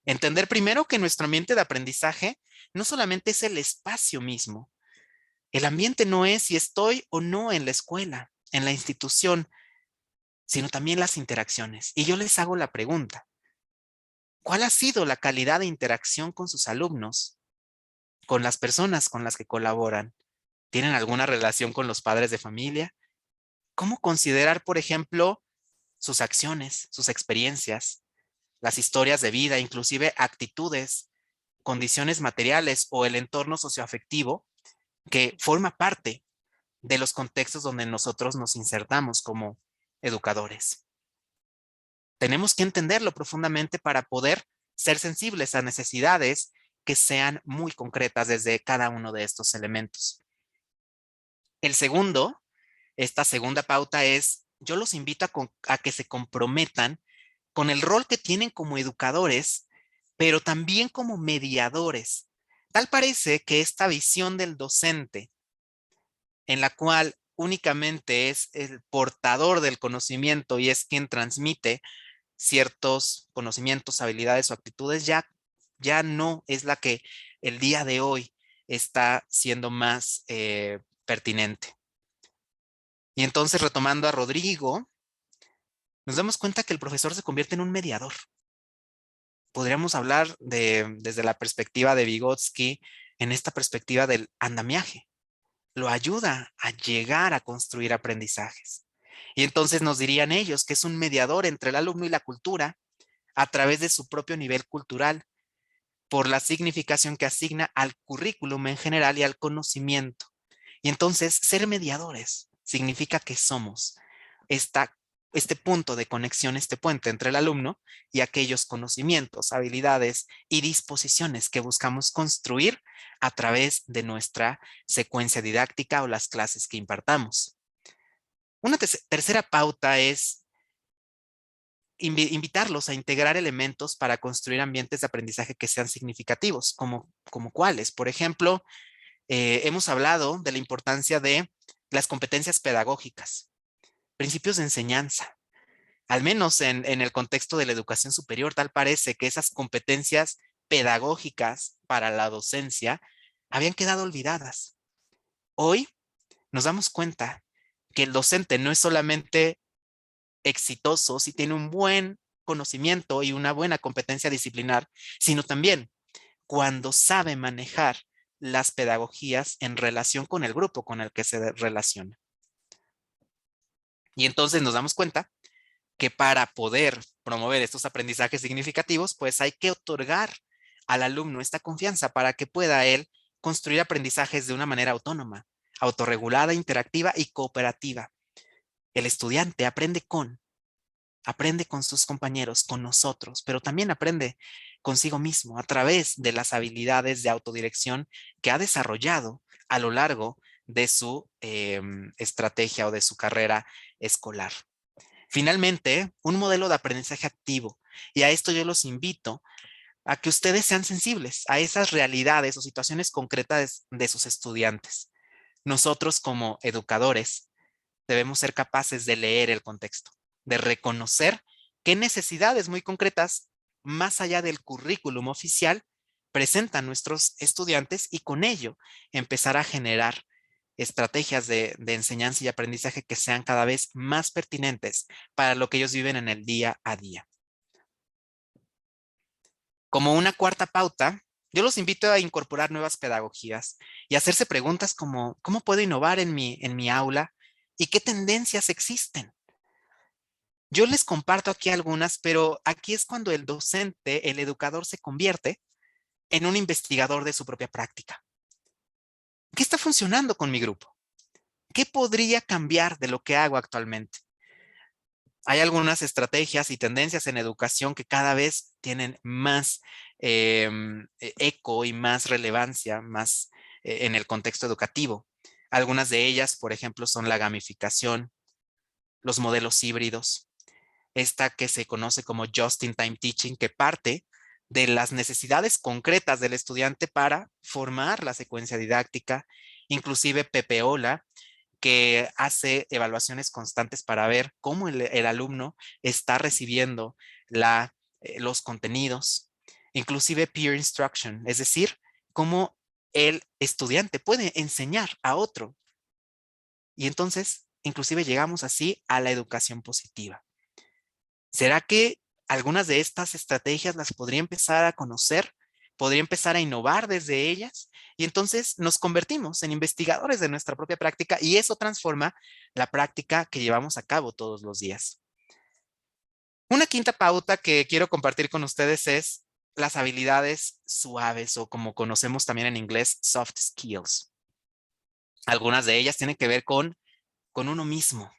Entender primero que nuestro ambiente de aprendizaje no solamente es el espacio mismo. El ambiente no es si estoy o no en la escuela, en la institución, sino también las interacciones. Y yo les hago la pregunta, ¿cuál ha sido la calidad de interacción con sus alumnos, con las personas con las que colaboran? ¿Tienen alguna relación con los padres de familia? ¿Cómo considerar, por ejemplo, sus acciones, sus experiencias, las historias de vida, inclusive actitudes, condiciones materiales o el entorno socioafectivo que forma parte de los contextos donde nosotros nos insertamos como educadores? Tenemos que entenderlo profundamente para poder ser sensibles a necesidades que sean muy concretas desde cada uno de estos elementos. Esta segunda pauta es, yo los invito a que se comprometan con el rol que tienen como educadores, pero también como mediadores. Tal parece que esta visión del docente, en la cual únicamente es el portador del conocimiento y es quien transmite ciertos conocimientos, habilidades o actitudes, ya no es la que el día de hoy está siendo más pertinente. Y entonces, retomando a Rodrigo, nos damos cuenta que el profesor se convierte en un mediador. Podríamos hablar desde la perspectiva de Vygotsky, en esta perspectiva del andamiaje. Lo ayuda a llegar a construir aprendizajes. Y entonces nos dirían ellos que es un mediador entre el alumno y la cultura a través de su propio nivel cultural, por la significación que asigna al currículum en general y al conocimiento. Y entonces ser mediadores significa que somos este punto de conexión, este puente entre el alumno y aquellos conocimientos, habilidades y disposiciones que buscamos construir a través de nuestra secuencia didáctica o las clases que impartamos. Una tercera pauta es invitarlos a integrar elementos para construir ambientes de aprendizaje que sean significativos, como cuáles. Por ejemplo, hemos hablado de la importancia de las competencias pedagógicas, principios de enseñanza. Al menos en el contexto de la educación superior, tal parece que esas competencias pedagógicas para la docencia habían quedado olvidadas. Hoy nos damos cuenta que el docente no es solamente exitoso si tiene un buen conocimiento y una buena competencia disciplinar, sino también cuando sabe manejar las pedagogías en relación con el grupo con el que se relaciona. Y entonces nos damos cuenta que para poder promover estos aprendizajes significativos, pues hay que otorgar al alumno esta confianza para que pueda él construir aprendizajes de una manera autónoma, autorregulada, interactiva y cooperativa. El estudiante aprende con sus compañeros, con nosotros, pero también aprende consigo mismo a través de las habilidades de autodirección que ha desarrollado a lo largo de su estrategia o de su carrera escolar. Finalmente, un modelo de aprendizaje activo. Y a esto yo los invito a que ustedes sean sensibles a esas realidades o situaciones concretas de sus estudiantes. Nosotros como educadores debemos ser capaces de leer el contexto, de reconocer qué necesidades muy concretas, más allá del currículum oficial, presentan nuestros estudiantes y con ello empezar a generar estrategias de enseñanza y aprendizaje que sean cada vez más pertinentes para lo que ellos viven en el día a día. Como una cuarta pauta, yo los invito a incorporar nuevas pedagogías y hacerse preguntas como ¿cómo puedo innovar en mi aula? ¿Y qué tendencias existen? Yo les comparto aquí algunas, pero aquí es cuando el docente, el educador, se convierte en un investigador de su propia práctica. ¿Qué está funcionando con mi grupo? ¿Qué podría cambiar de lo que hago actualmente? Hay algunas estrategias y tendencias en educación que cada vez tienen más eco y más relevancia más en el contexto educativo. Algunas de ellas, por ejemplo, son la gamificación, los modelos híbridos, esta que se conoce como Just-in-Time Teaching, que parte de las necesidades concretas del estudiante para formar la secuencia didáctica, inclusive Pepeola, que hace evaluaciones constantes para ver cómo el alumno está recibiendo los contenidos, inclusive peer instruction, es decir, cómo el estudiante puede enseñar a otro. Y entonces, inclusive llegamos así a la educación positiva. ¿Será que algunas de estas estrategias las podría empezar a conocer? ¿Podría empezar a innovar desde ellas? Y entonces nos convertimos en investigadores de nuestra propia práctica y eso transforma la práctica que llevamos a cabo todos los días. Una quinta pauta que quiero compartir con ustedes es las habilidades suaves o como conocemos también en inglés, soft skills. Algunas de ellas tienen que ver con uno mismo.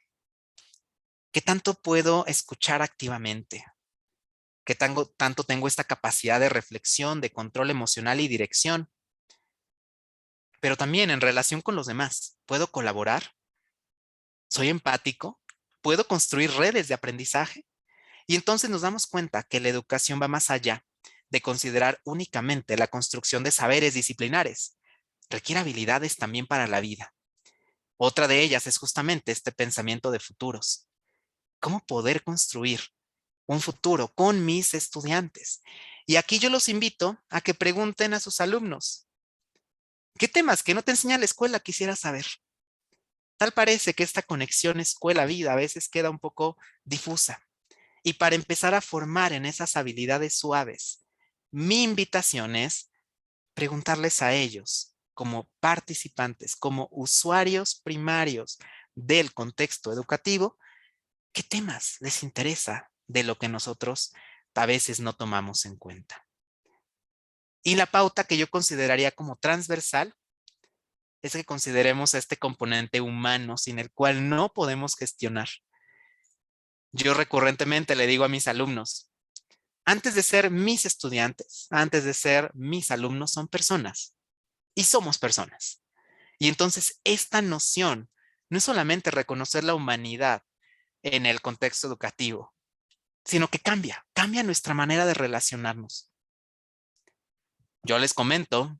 ¿Qué tanto puedo escuchar activamente? ¿Qué tanto tengo esta capacidad de reflexión, de control emocional y dirección? Pero también en relación con los demás, ¿puedo colaborar? ¿Soy empático? ¿Puedo construir redes de aprendizaje? Y entonces nos damos cuenta que la educación va más allá de considerar únicamente la construcción de saberes disciplinares. Requiere habilidades también para la vida. Otra de ellas es justamente este pensamiento de futuros. ¿Cómo poder construir un futuro con mis estudiantes? Y aquí yo los invito a que pregunten a sus alumnos, ¿qué temas que no te enseña la escuela quisieras saber? Tal parece que esta conexión escuela-vida a veces queda un poco difusa. Y para empezar a formar en esas habilidades suaves, mi invitación es preguntarles a ellos, como participantes, como usuarios primarios del contexto educativo, qué temas les interesa de lo que nosotros a veces no tomamos en cuenta. Y la pauta que yo consideraría como transversal es que consideremos este componente humano sin el cual no podemos gestionar. Yo recurrentemente le digo a mis alumnos, antes de ser mis estudiantes, antes de ser mis alumnos, son personas y somos personas. Y entonces esta noción no es solamente reconocer la humanidad en el contexto educativo, sino que cambia nuestra manera de relacionarnos. Yo les comento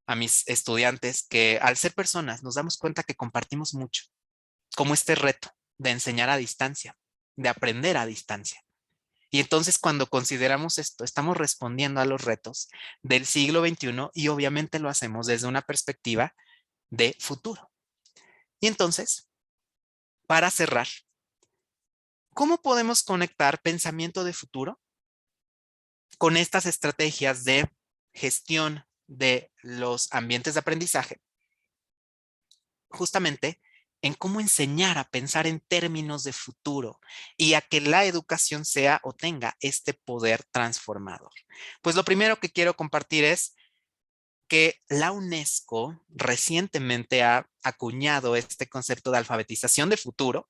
a mis estudiantes que al ser personas nos damos cuenta que compartimos mucho, como este reto de enseñar a distancia, de aprender a distancia. Y entonces cuando consideramos esto, estamos respondiendo a los retos del siglo XXI y obviamente lo hacemos desde una perspectiva de futuro. Y entonces, para cerrar, ¿cómo podemos conectar pensamiento de futuro con estas estrategias de gestión de los ambientes de aprendizaje? Justamente en cómo enseñar a pensar en términos de futuro y a que la educación sea o tenga este poder transformador. Pues lo primero que quiero compartir es que la UNESCO recientemente ha acuñado este concepto de alfabetización de futuro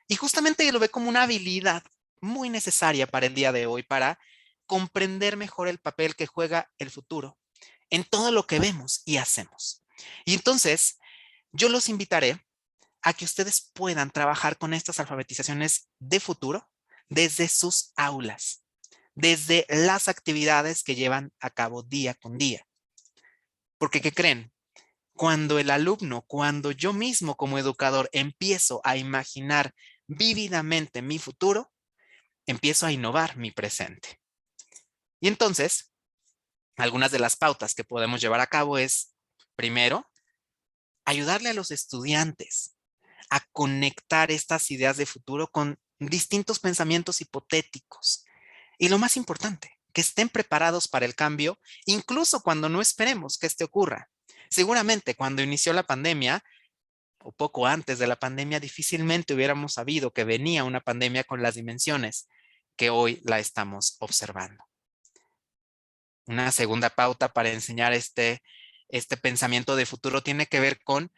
y justamente lo ve como una habilidad muy necesaria para el día de hoy para comprender mejor el papel que juega el futuro en todo lo que vemos y hacemos. Y entonces, yo los invitaré a que ustedes puedan trabajar con estas alfabetizaciones de futuro desde sus aulas, desde las actividades que llevan a cabo día con día. Porque, ¿qué creen? Cuando el alumno, cuando yo mismo como educador empiezo a imaginar vívidamente mi futuro, empiezo a innovar mi presente. Y entonces, algunas de las pautas que podemos llevar a cabo es, primero, ayudarle a los estudiantes a conectar estas ideas de futuro con distintos pensamientos hipotéticos. Y lo más importante, que estén preparados para el cambio, incluso cuando no esperemos que este ocurra. Seguramente cuando inició la pandemia, o poco antes de la pandemia, difícilmente hubiéramos sabido que venía una pandemia con las dimensiones que hoy la estamos observando. Una segunda pauta para enseñar este pensamiento de futuro tiene que ver con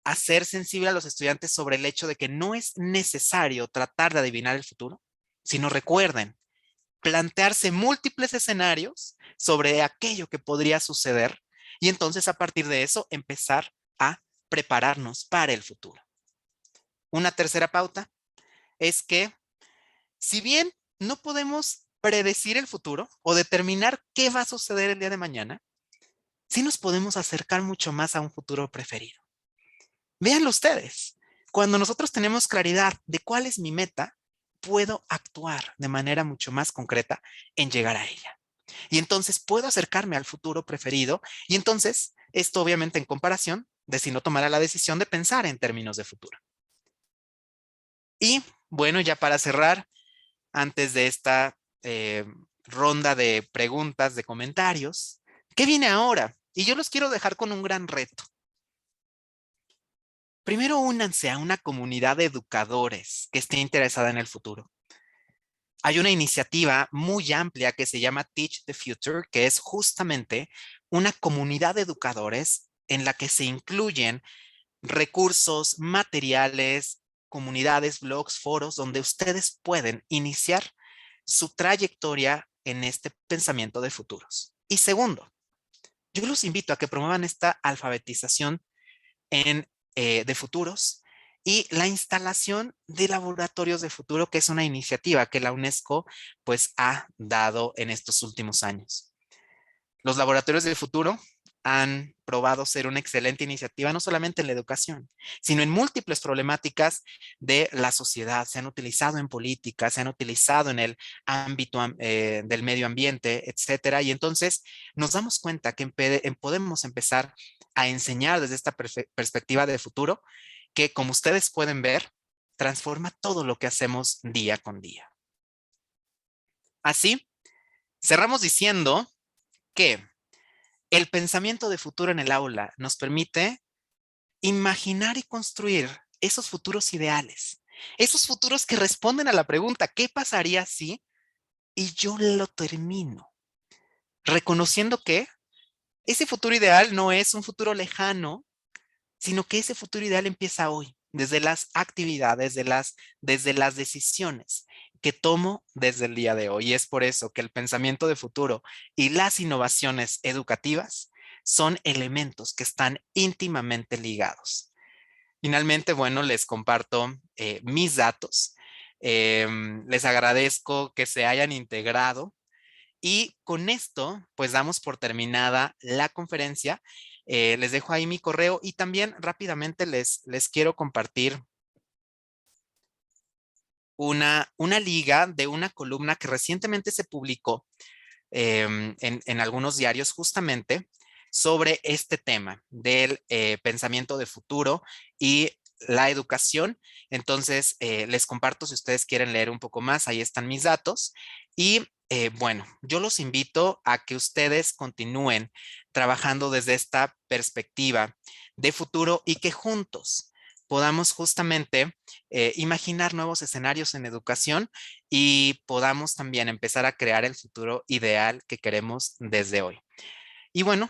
hacer sensible a los estudiantes sobre el hecho de que no es necesario tratar de adivinar el futuro, sino recuerden, plantearse múltiples escenarios sobre aquello que podría suceder y entonces a partir de eso empezar a prepararnos para el futuro. Una tercera pauta es que si bien no podemos predecir el futuro o determinar qué va a suceder el día de mañana, sí nos podemos acercar mucho más a un futuro preferido. Véanlo ustedes. Cuando nosotros tenemos claridad de cuál es mi meta, puedo actuar de manera mucho más concreta en llegar a ella. Y entonces puedo acercarme al futuro preferido y entonces esto obviamente en comparación de si no tomara la decisión de pensar en términos de futuro. Y bueno, ya para cerrar, antes de esta ronda de preguntas, de comentarios, ¿qué viene ahora? Y yo los quiero dejar con un gran reto. Primero, únanse a una comunidad de educadores que esté interesada en el futuro. Hay una iniciativa muy amplia que se llama Teach the Future, que es justamente una comunidad de educadores en la que se incluyen recursos, materiales, comunidades, blogs, foros, donde ustedes pueden iniciar su trayectoria en este pensamiento de futuros. Y segundo, yo los invito a que promuevan esta alfabetización de futuros y la instalación de laboratorios de futuro, que es una iniciativa que la UNESCO pues ha dado en estos últimos años. Los laboratorios de futuro han probado ser una excelente iniciativa, no solamente en la educación, sino en múltiples problemáticas de la sociedad. Se han utilizado en política, se han utilizado en el ámbito del medio ambiente, etcétera. Y entonces nos damos cuenta que podemos empezar a enseñar desde esta perspectiva de futuro que, como ustedes pueden ver, transforma todo lo que hacemos día con día. Así, cerramos diciendo que el pensamiento de futuro en el aula nos permite imaginar y construir esos futuros ideales, esos futuros que responden a la pregunta, ¿qué pasaría si? Y yo lo termino, reconociendo que ese futuro ideal no es un futuro lejano, sino que ese futuro ideal empieza hoy, desde las actividades, desde las decisiones que tomo desde el día de hoy. Y es por eso que el pensamiento de futuro y las innovaciones educativas son elementos que están íntimamente ligados. Finalmente, bueno, les comparto mis datos. Les agradezco que se hayan integrado y con esto, pues damos por terminada la conferencia. Les dejo ahí mi correo y también rápidamente les quiero compartir una liga de una columna que recientemente se publicó en algunos diarios justamente sobre este tema del pensamiento de futuro y la educación. Entonces, les comparto si ustedes quieren leer un poco más, ahí están mis datos. Y bueno, yo los invito a que ustedes continúen trabajando desde esta perspectiva de futuro y que juntos podamos justamente imaginar nuevos escenarios en educación y podamos también empezar a crear el futuro ideal que queremos desde hoy. Y bueno,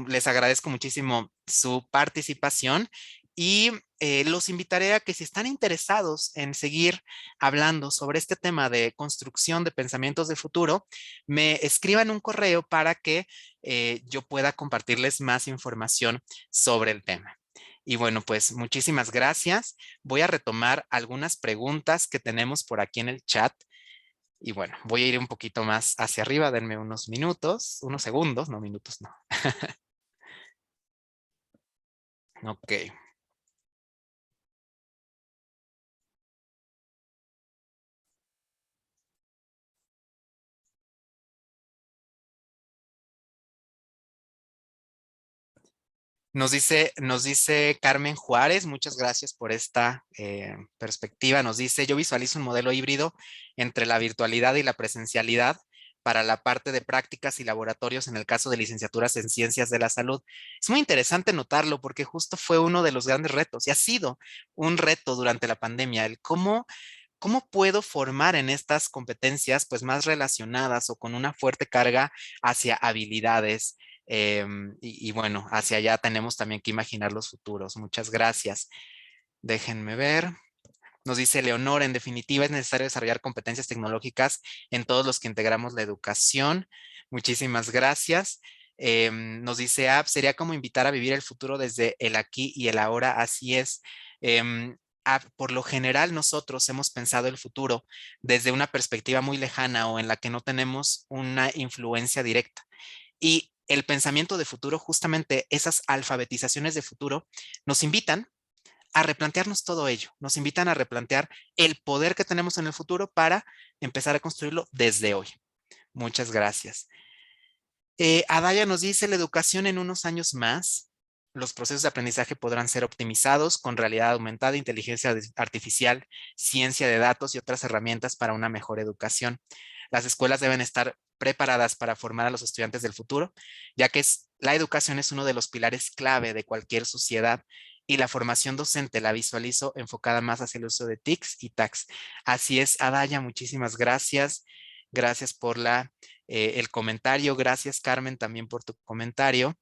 les agradezco muchísimo su participación y los invitaré a que si están interesados en seguir hablando sobre este tema de construcción de pensamientos de futuro, me escriban un correo para que yo pueda compartirles más información sobre el tema. Y bueno, pues muchísimas gracias. Voy a retomar algunas preguntas que tenemos por aquí en el chat. Y bueno, voy a ir un poquito más hacia arriba, denme unos minutos, unos segundos, no minutos, no. Ok. Nos dice Carmen Juárez, muchas gracias por esta perspectiva. Nos dice, yo visualizo un modelo híbrido entre la virtualidad y la presencialidad para la parte de prácticas y laboratorios en el caso de licenciaturas en ciencias de la salud. Es muy interesante notarlo porque justo fue uno de los grandes retos y ha sido un reto durante la pandemia, el cómo puedo formar en estas competencias pues más relacionadas o con una fuerte carga hacia habilidades. Y bueno, hacia allá tenemos también que imaginar los futuros. Muchas gracias. Déjenme ver. Nos dice Leonor, en definitiva es necesario desarrollar competencias tecnológicas en todos los que integramos la educación. Muchísimas gracias. Nos dice App, sería como invitar a vivir el futuro desde el aquí y el ahora. Así es. Por lo general nosotros hemos pensado el futuro desde una perspectiva muy lejana o en la que no tenemos una influencia directa. Y el pensamiento de futuro, justamente esas alfabetizaciones de futuro, nos invitan a replantearnos todo ello, nos invitan a replantear el poder que tenemos en el futuro para empezar a construirlo desde hoy. Muchas gracias. Adaya nos dice, la educación en unos años más, los procesos de aprendizaje podrán ser optimizados con realidad aumentada, inteligencia artificial, ciencia de datos y otras herramientas para una mejor educación. Las escuelas deben estar preparadas para formar a los estudiantes del futuro, ya que la educación es uno de los pilares clave de cualquier sociedad y la formación docente la visualizo enfocada más hacia el uso de TICs y TACs. Así es, Adaya, muchísimas gracias. Gracias por el comentario. Gracias, Carmen, también por tu comentario.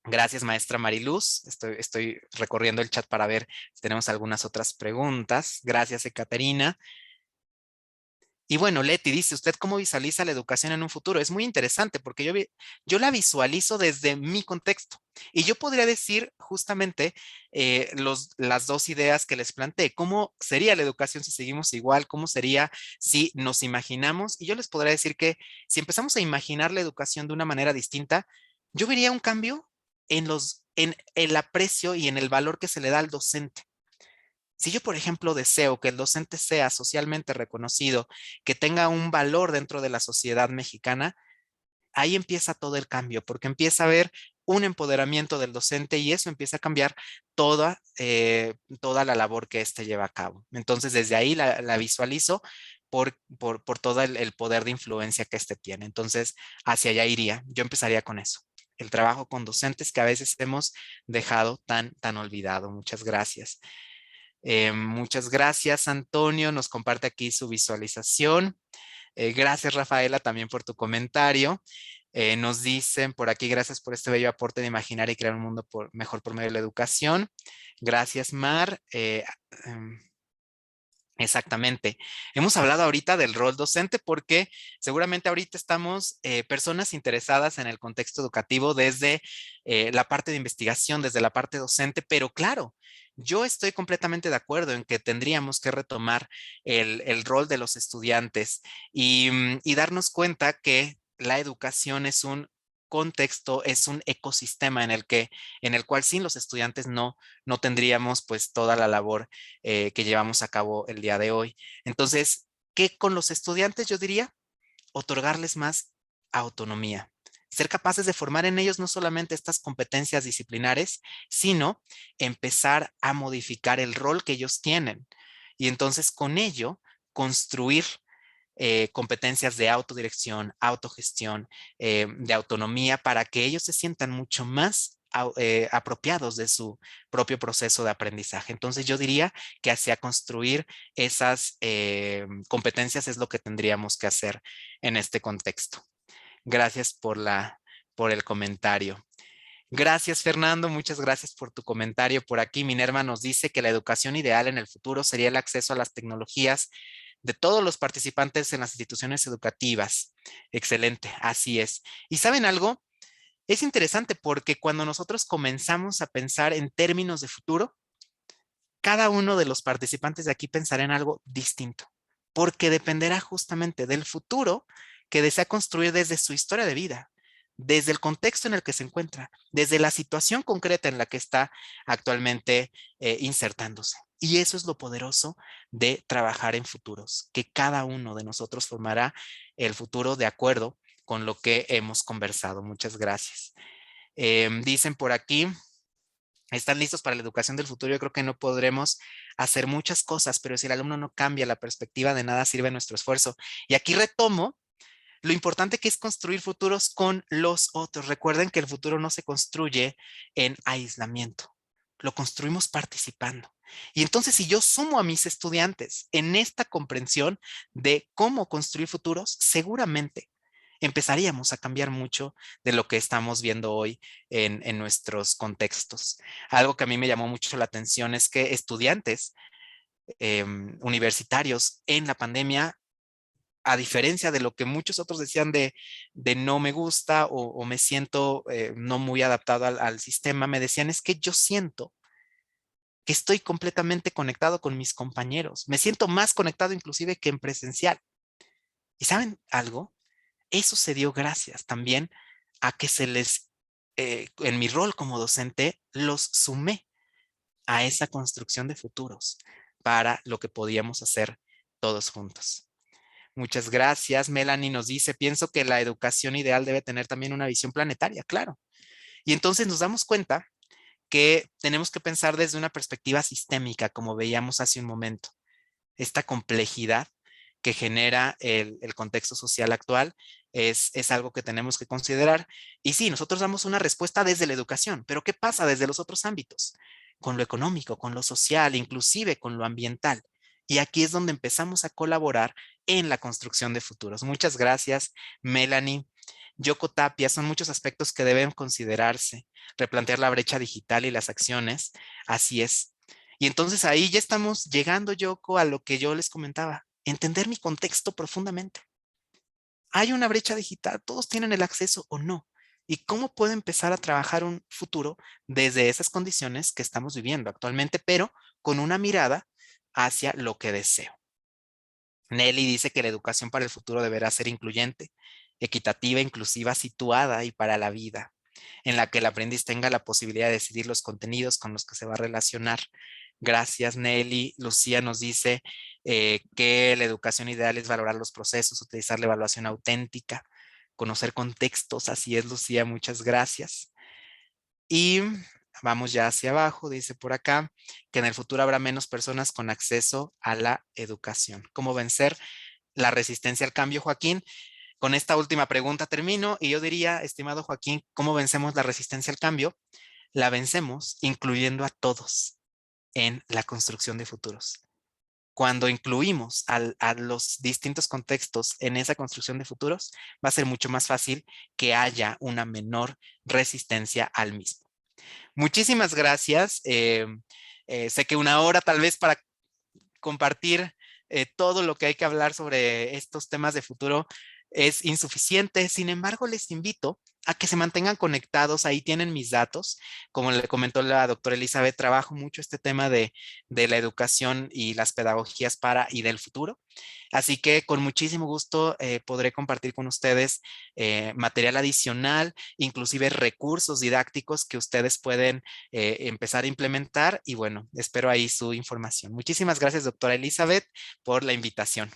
Gracias, maestra Mariluz. Estoy recorriendo el chat para ver si tenemos algunas otras preguntas. Gracias, Ekaterina. Y bueno, Leti dice, ¿usted cómo visualiza la educación en un futuro? Es muy interesante porque yo la visualizo desde mi contexto. Y yo podría decir justamente las dos ideas que les planteé. ¿Cómo sería la educación si seguimos igual? ¿Cómo sería si nos imaginamos? Y yo les podría decir que si empezamos a imaginar la educación de una manera distinta, yo vería un cambio en el aprecio y en el valor que se le da al docente. Si yo, por ejemplo, deseo que el docente sea socialmente reconocido, que tenga un valor dentro de la sociedad mexicana, ahí empieza todo el cambio, porque empieza a ver un empoderamiento del docente y eso empieza a cambiar toda, toda la labor que éste lleva a cabo. Entonces, desde ahí la visualizo por todo el poder de influencia que éste tiene. Entonces, hacia allá iría. Yo empezaría con eso. El trabajo con docentes que a veces hemos dejado tan olvidado. Muchas gracias. Muchas gracias, Antonio. Nos comparte aquí su visualización. Gracias, Rafaela, también por tu comentario. Nos dicen por aquí, gracias por este bello aporte de imaginar y crear un mundo mejor por medio de la educación. Gracias, Mar. Exactamente. Hemos hablado ahorita del rol docente porque seguramente ahorita estamos personas interesadas en el contexto educativo desde la parte de investigación, desde la parte docente, pero claro, yo estoy completamente de acuerdo en que tendríamos que retomar el rol de los estudiantes y darnos cuenta que la educación es un contexto, es un ecosistema en el cual sin los estudiantes no tendríamos pues toda la labor que llevamos a cabo el día de hoy. Entonces, ¿qué con los estudiantes? Yo diría, otorgarles más autonomía. Ser capaces de formar en ellos no solamente estas competencias disciplinares, sino empezar a modificar el rol que ellos tienen. Y entonces con ello construir competencias de autodirección, autogestión, de autonomía, para que ellos se sientan mucho más apropiados de su propio proceso de aprendizaje. Entonces yo diría que hacia construir esas competencias es lo que tendríamos que hacer en este contexto. Gracias por el comentario. Gracias, Fernando. Muchas gracias por tu comentario. Por aquí, Minerva nos dice que la educación ideal en el futuro sería el acceso a las tecnologías de todos los participantes en las instituciones educativas. Excelente, así es. ¿Y saben algo? Es interesante porque cuando nosotros comenzamos a pensar en términos de futuro, cada uno de los participantes de aquí pensará en algo distinto, porque dependerá justamente del futuro que desea construir desde su historia de vida, desde el contexto en el que se encuentra, desde la situación concreta en la que está actualmente insertándose. Y eso es lo poderoso de trabajar en futuros, que cada uno de nosotros formará el futuro de acuerdo con lo que hemos conversado. Muchas gracias. Dicen por aquí, están listos para la educación del futuro. Yo creo que no podremos hacer muchas cosas, pero si el alumno no cambia la perspectiva, de nada sirve nuestro esfuerzo. Y aquí retomo lo importante que es construir futuros con los otros. Recuerden que el futuro no se construye en aislamiento, lo construimos participando. Y entonces, si yo sumo a mis estudiantes en esta comprensión de cómo construir futuros, seguramente empezaríamos a cambiar mucho de lo que estamos viendo hoy en nuestros contextos. Algo que a mí me llamó mucho la atención es que estudiantes universitarios en la pandemia, a diferencia de lo que muchos otros decían de no me gusta o me siento no muy adaptado al sistema, me decían es que yo siento que estoy completamente conectado con mis compañeros. Me siento más conectado inclusive que en presencial. ¿Y saben algo? Eso se dio gracias también a que en mi rol como docente, los sumé a esa construcción de futuros para lo que podíamos hacer todos juntos. Muchas gracias. Melanie nos dice, pienso que la educación ideal debe tener también una visión planetaria, claro. Y entonces nos damos cuenta que tenemos que pensar desde una perspectiva sistémica, como veíamos hace un momento. Esta complejidad que genera el contexto social actual es algo que tenemos que considerar. Y sí, nosotros damos una respuesta desde la educación, pero ¿qué pasa desde los otros ámbitos? Con lo económico, con lo social, inclusive con lo ambiental. Y aquí es donde empezamos a colaborar en la construcción de futuros. Muchas gracias, Melanie. Yoko Tapia, son muchos aspectos que deben considerarse, replantear la brecha digital y las acciones. Así es. Y entonces ahí ya estamos llegando, Yoko, a lo que yo les comentaba, entender mi contexto profundamente. Hay una brecha digital, todos tienen el acceso o no. ¿Y cómo puedo empezar a trabajar un futuro desde esas condiciones que estamos viviendo actualmente, pero con una mirada hacia lo que deseo? Nelly dice que la educación para el futuro deberá ser incluyente, equitativa, inclusiva, situada y para la vida, en la que el aprendiz tenga la posibilidad de decidir los contenidos con los que se va a relacionar. Gracias, Nelly. Lucía nos dice que la educación ideal es valorar los procesos, utilizar la evaluación auténtica, conocer contextos. Así es, Lucía, muchas gracias. Y vamos ya hacia abajo, dice por acá, que en el futuro habrá menos personas con acceso a la educación. ¿Cómo vencer la resistencia al cambio, Joaquín? Con esta última pregunta termino y yo diría, estimado Joaquín, ¿cómo vencemos la resistencia al cambio? La vencemos incluyendo a todos en la construcción de futuros. Cuando incluimos a los distintos contextos en esa construcción de futuros, va a ser mucho más fácil que haya una menor resistencia al mismo. Muchísimas gracias. Sé que una hora tal vez para compartir todo lo que hay que hablar sobre estos temas de futuro es insuficiente. Sin embargo, les invito a que se mantengan conectados. Ahí tienen mis datos. Como le comentó la doctora Elizabeth, trabajo mucho este tema de la educación y las pedagogías para y del futuro. Así que con muchísimo gusto podré compartir con ustedes material adicional, inclusive recursos didácticos que ustedes pueden empezar a implementar. Y bueno, espero ahí su información. Muchísimas gracias, doctora Elizabeth, por la invitación.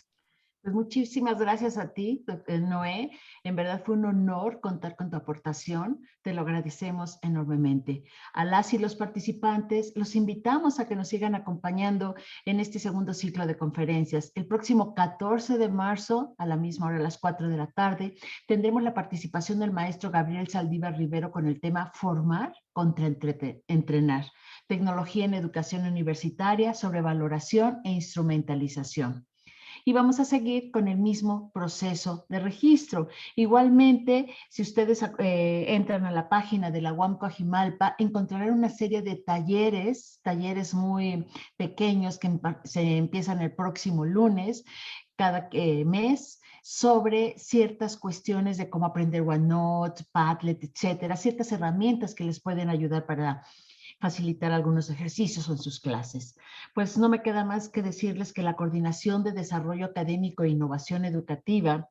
Pues muchísimas gracias a ti, Noé. En verdad fue un honor contar con tu aportación. Te lo agradecemos enormemente. A las y los participantes los invitamos a que nos sigan acompañando en este segundo ciclo de conferencias. El próximo 14 de marzo, a la misma hora, a las 4 de la tarde, tendremos la participación del maestro Gabriel Saldívar Rivero con el tema Formar contra Entrenar. Tecnología en educación universitaria, sobre valoración e instrumentalización. Y vamos a seguir con el mismo proceso de registro. Igualmente, si ustedes entran a la página de la UAM Coajimalpa, encontrarán una serie de talleres muy pequeños que se empiezan el próximo lunes, cada mes, sobre ciertas cuestiones de cómo aprender OneNote, Padlet, etcétera, ciertas herramientas que les pueden ayudar para facilitar algunos ejercicios en sus clases. Pues no me queda más que decirles que la Coordinación de Desarrollo Académico e Innovación Educativa,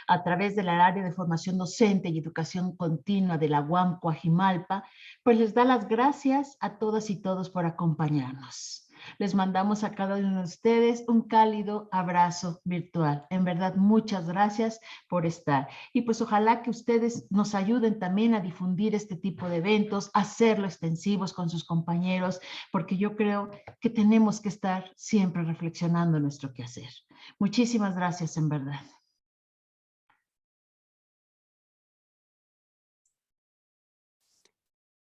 a través del área de formación docente y educación continua de la UAM Coajimalpa, pues les da las gracias a todas y todos por acompañarnos. Les mandamos a cada uno de ustedes un cálido abrazo virtual. En verdad, muchas gracias por estar. Y pues ojalá que ustedes nos ayuden también a difundir este tipo de eventos, hacerlo extensivos con sus compañeros, porque yo creo que tenemos que estar siempre reflexionando en nuestro quehacer. Muchísimas gracias, en verdad.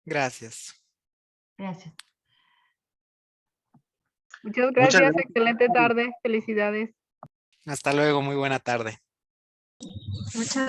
Gracias. Gracias. Muchas gracias, excelente tarde, felicidades. Hasta luego, muy buena tarde. Muchas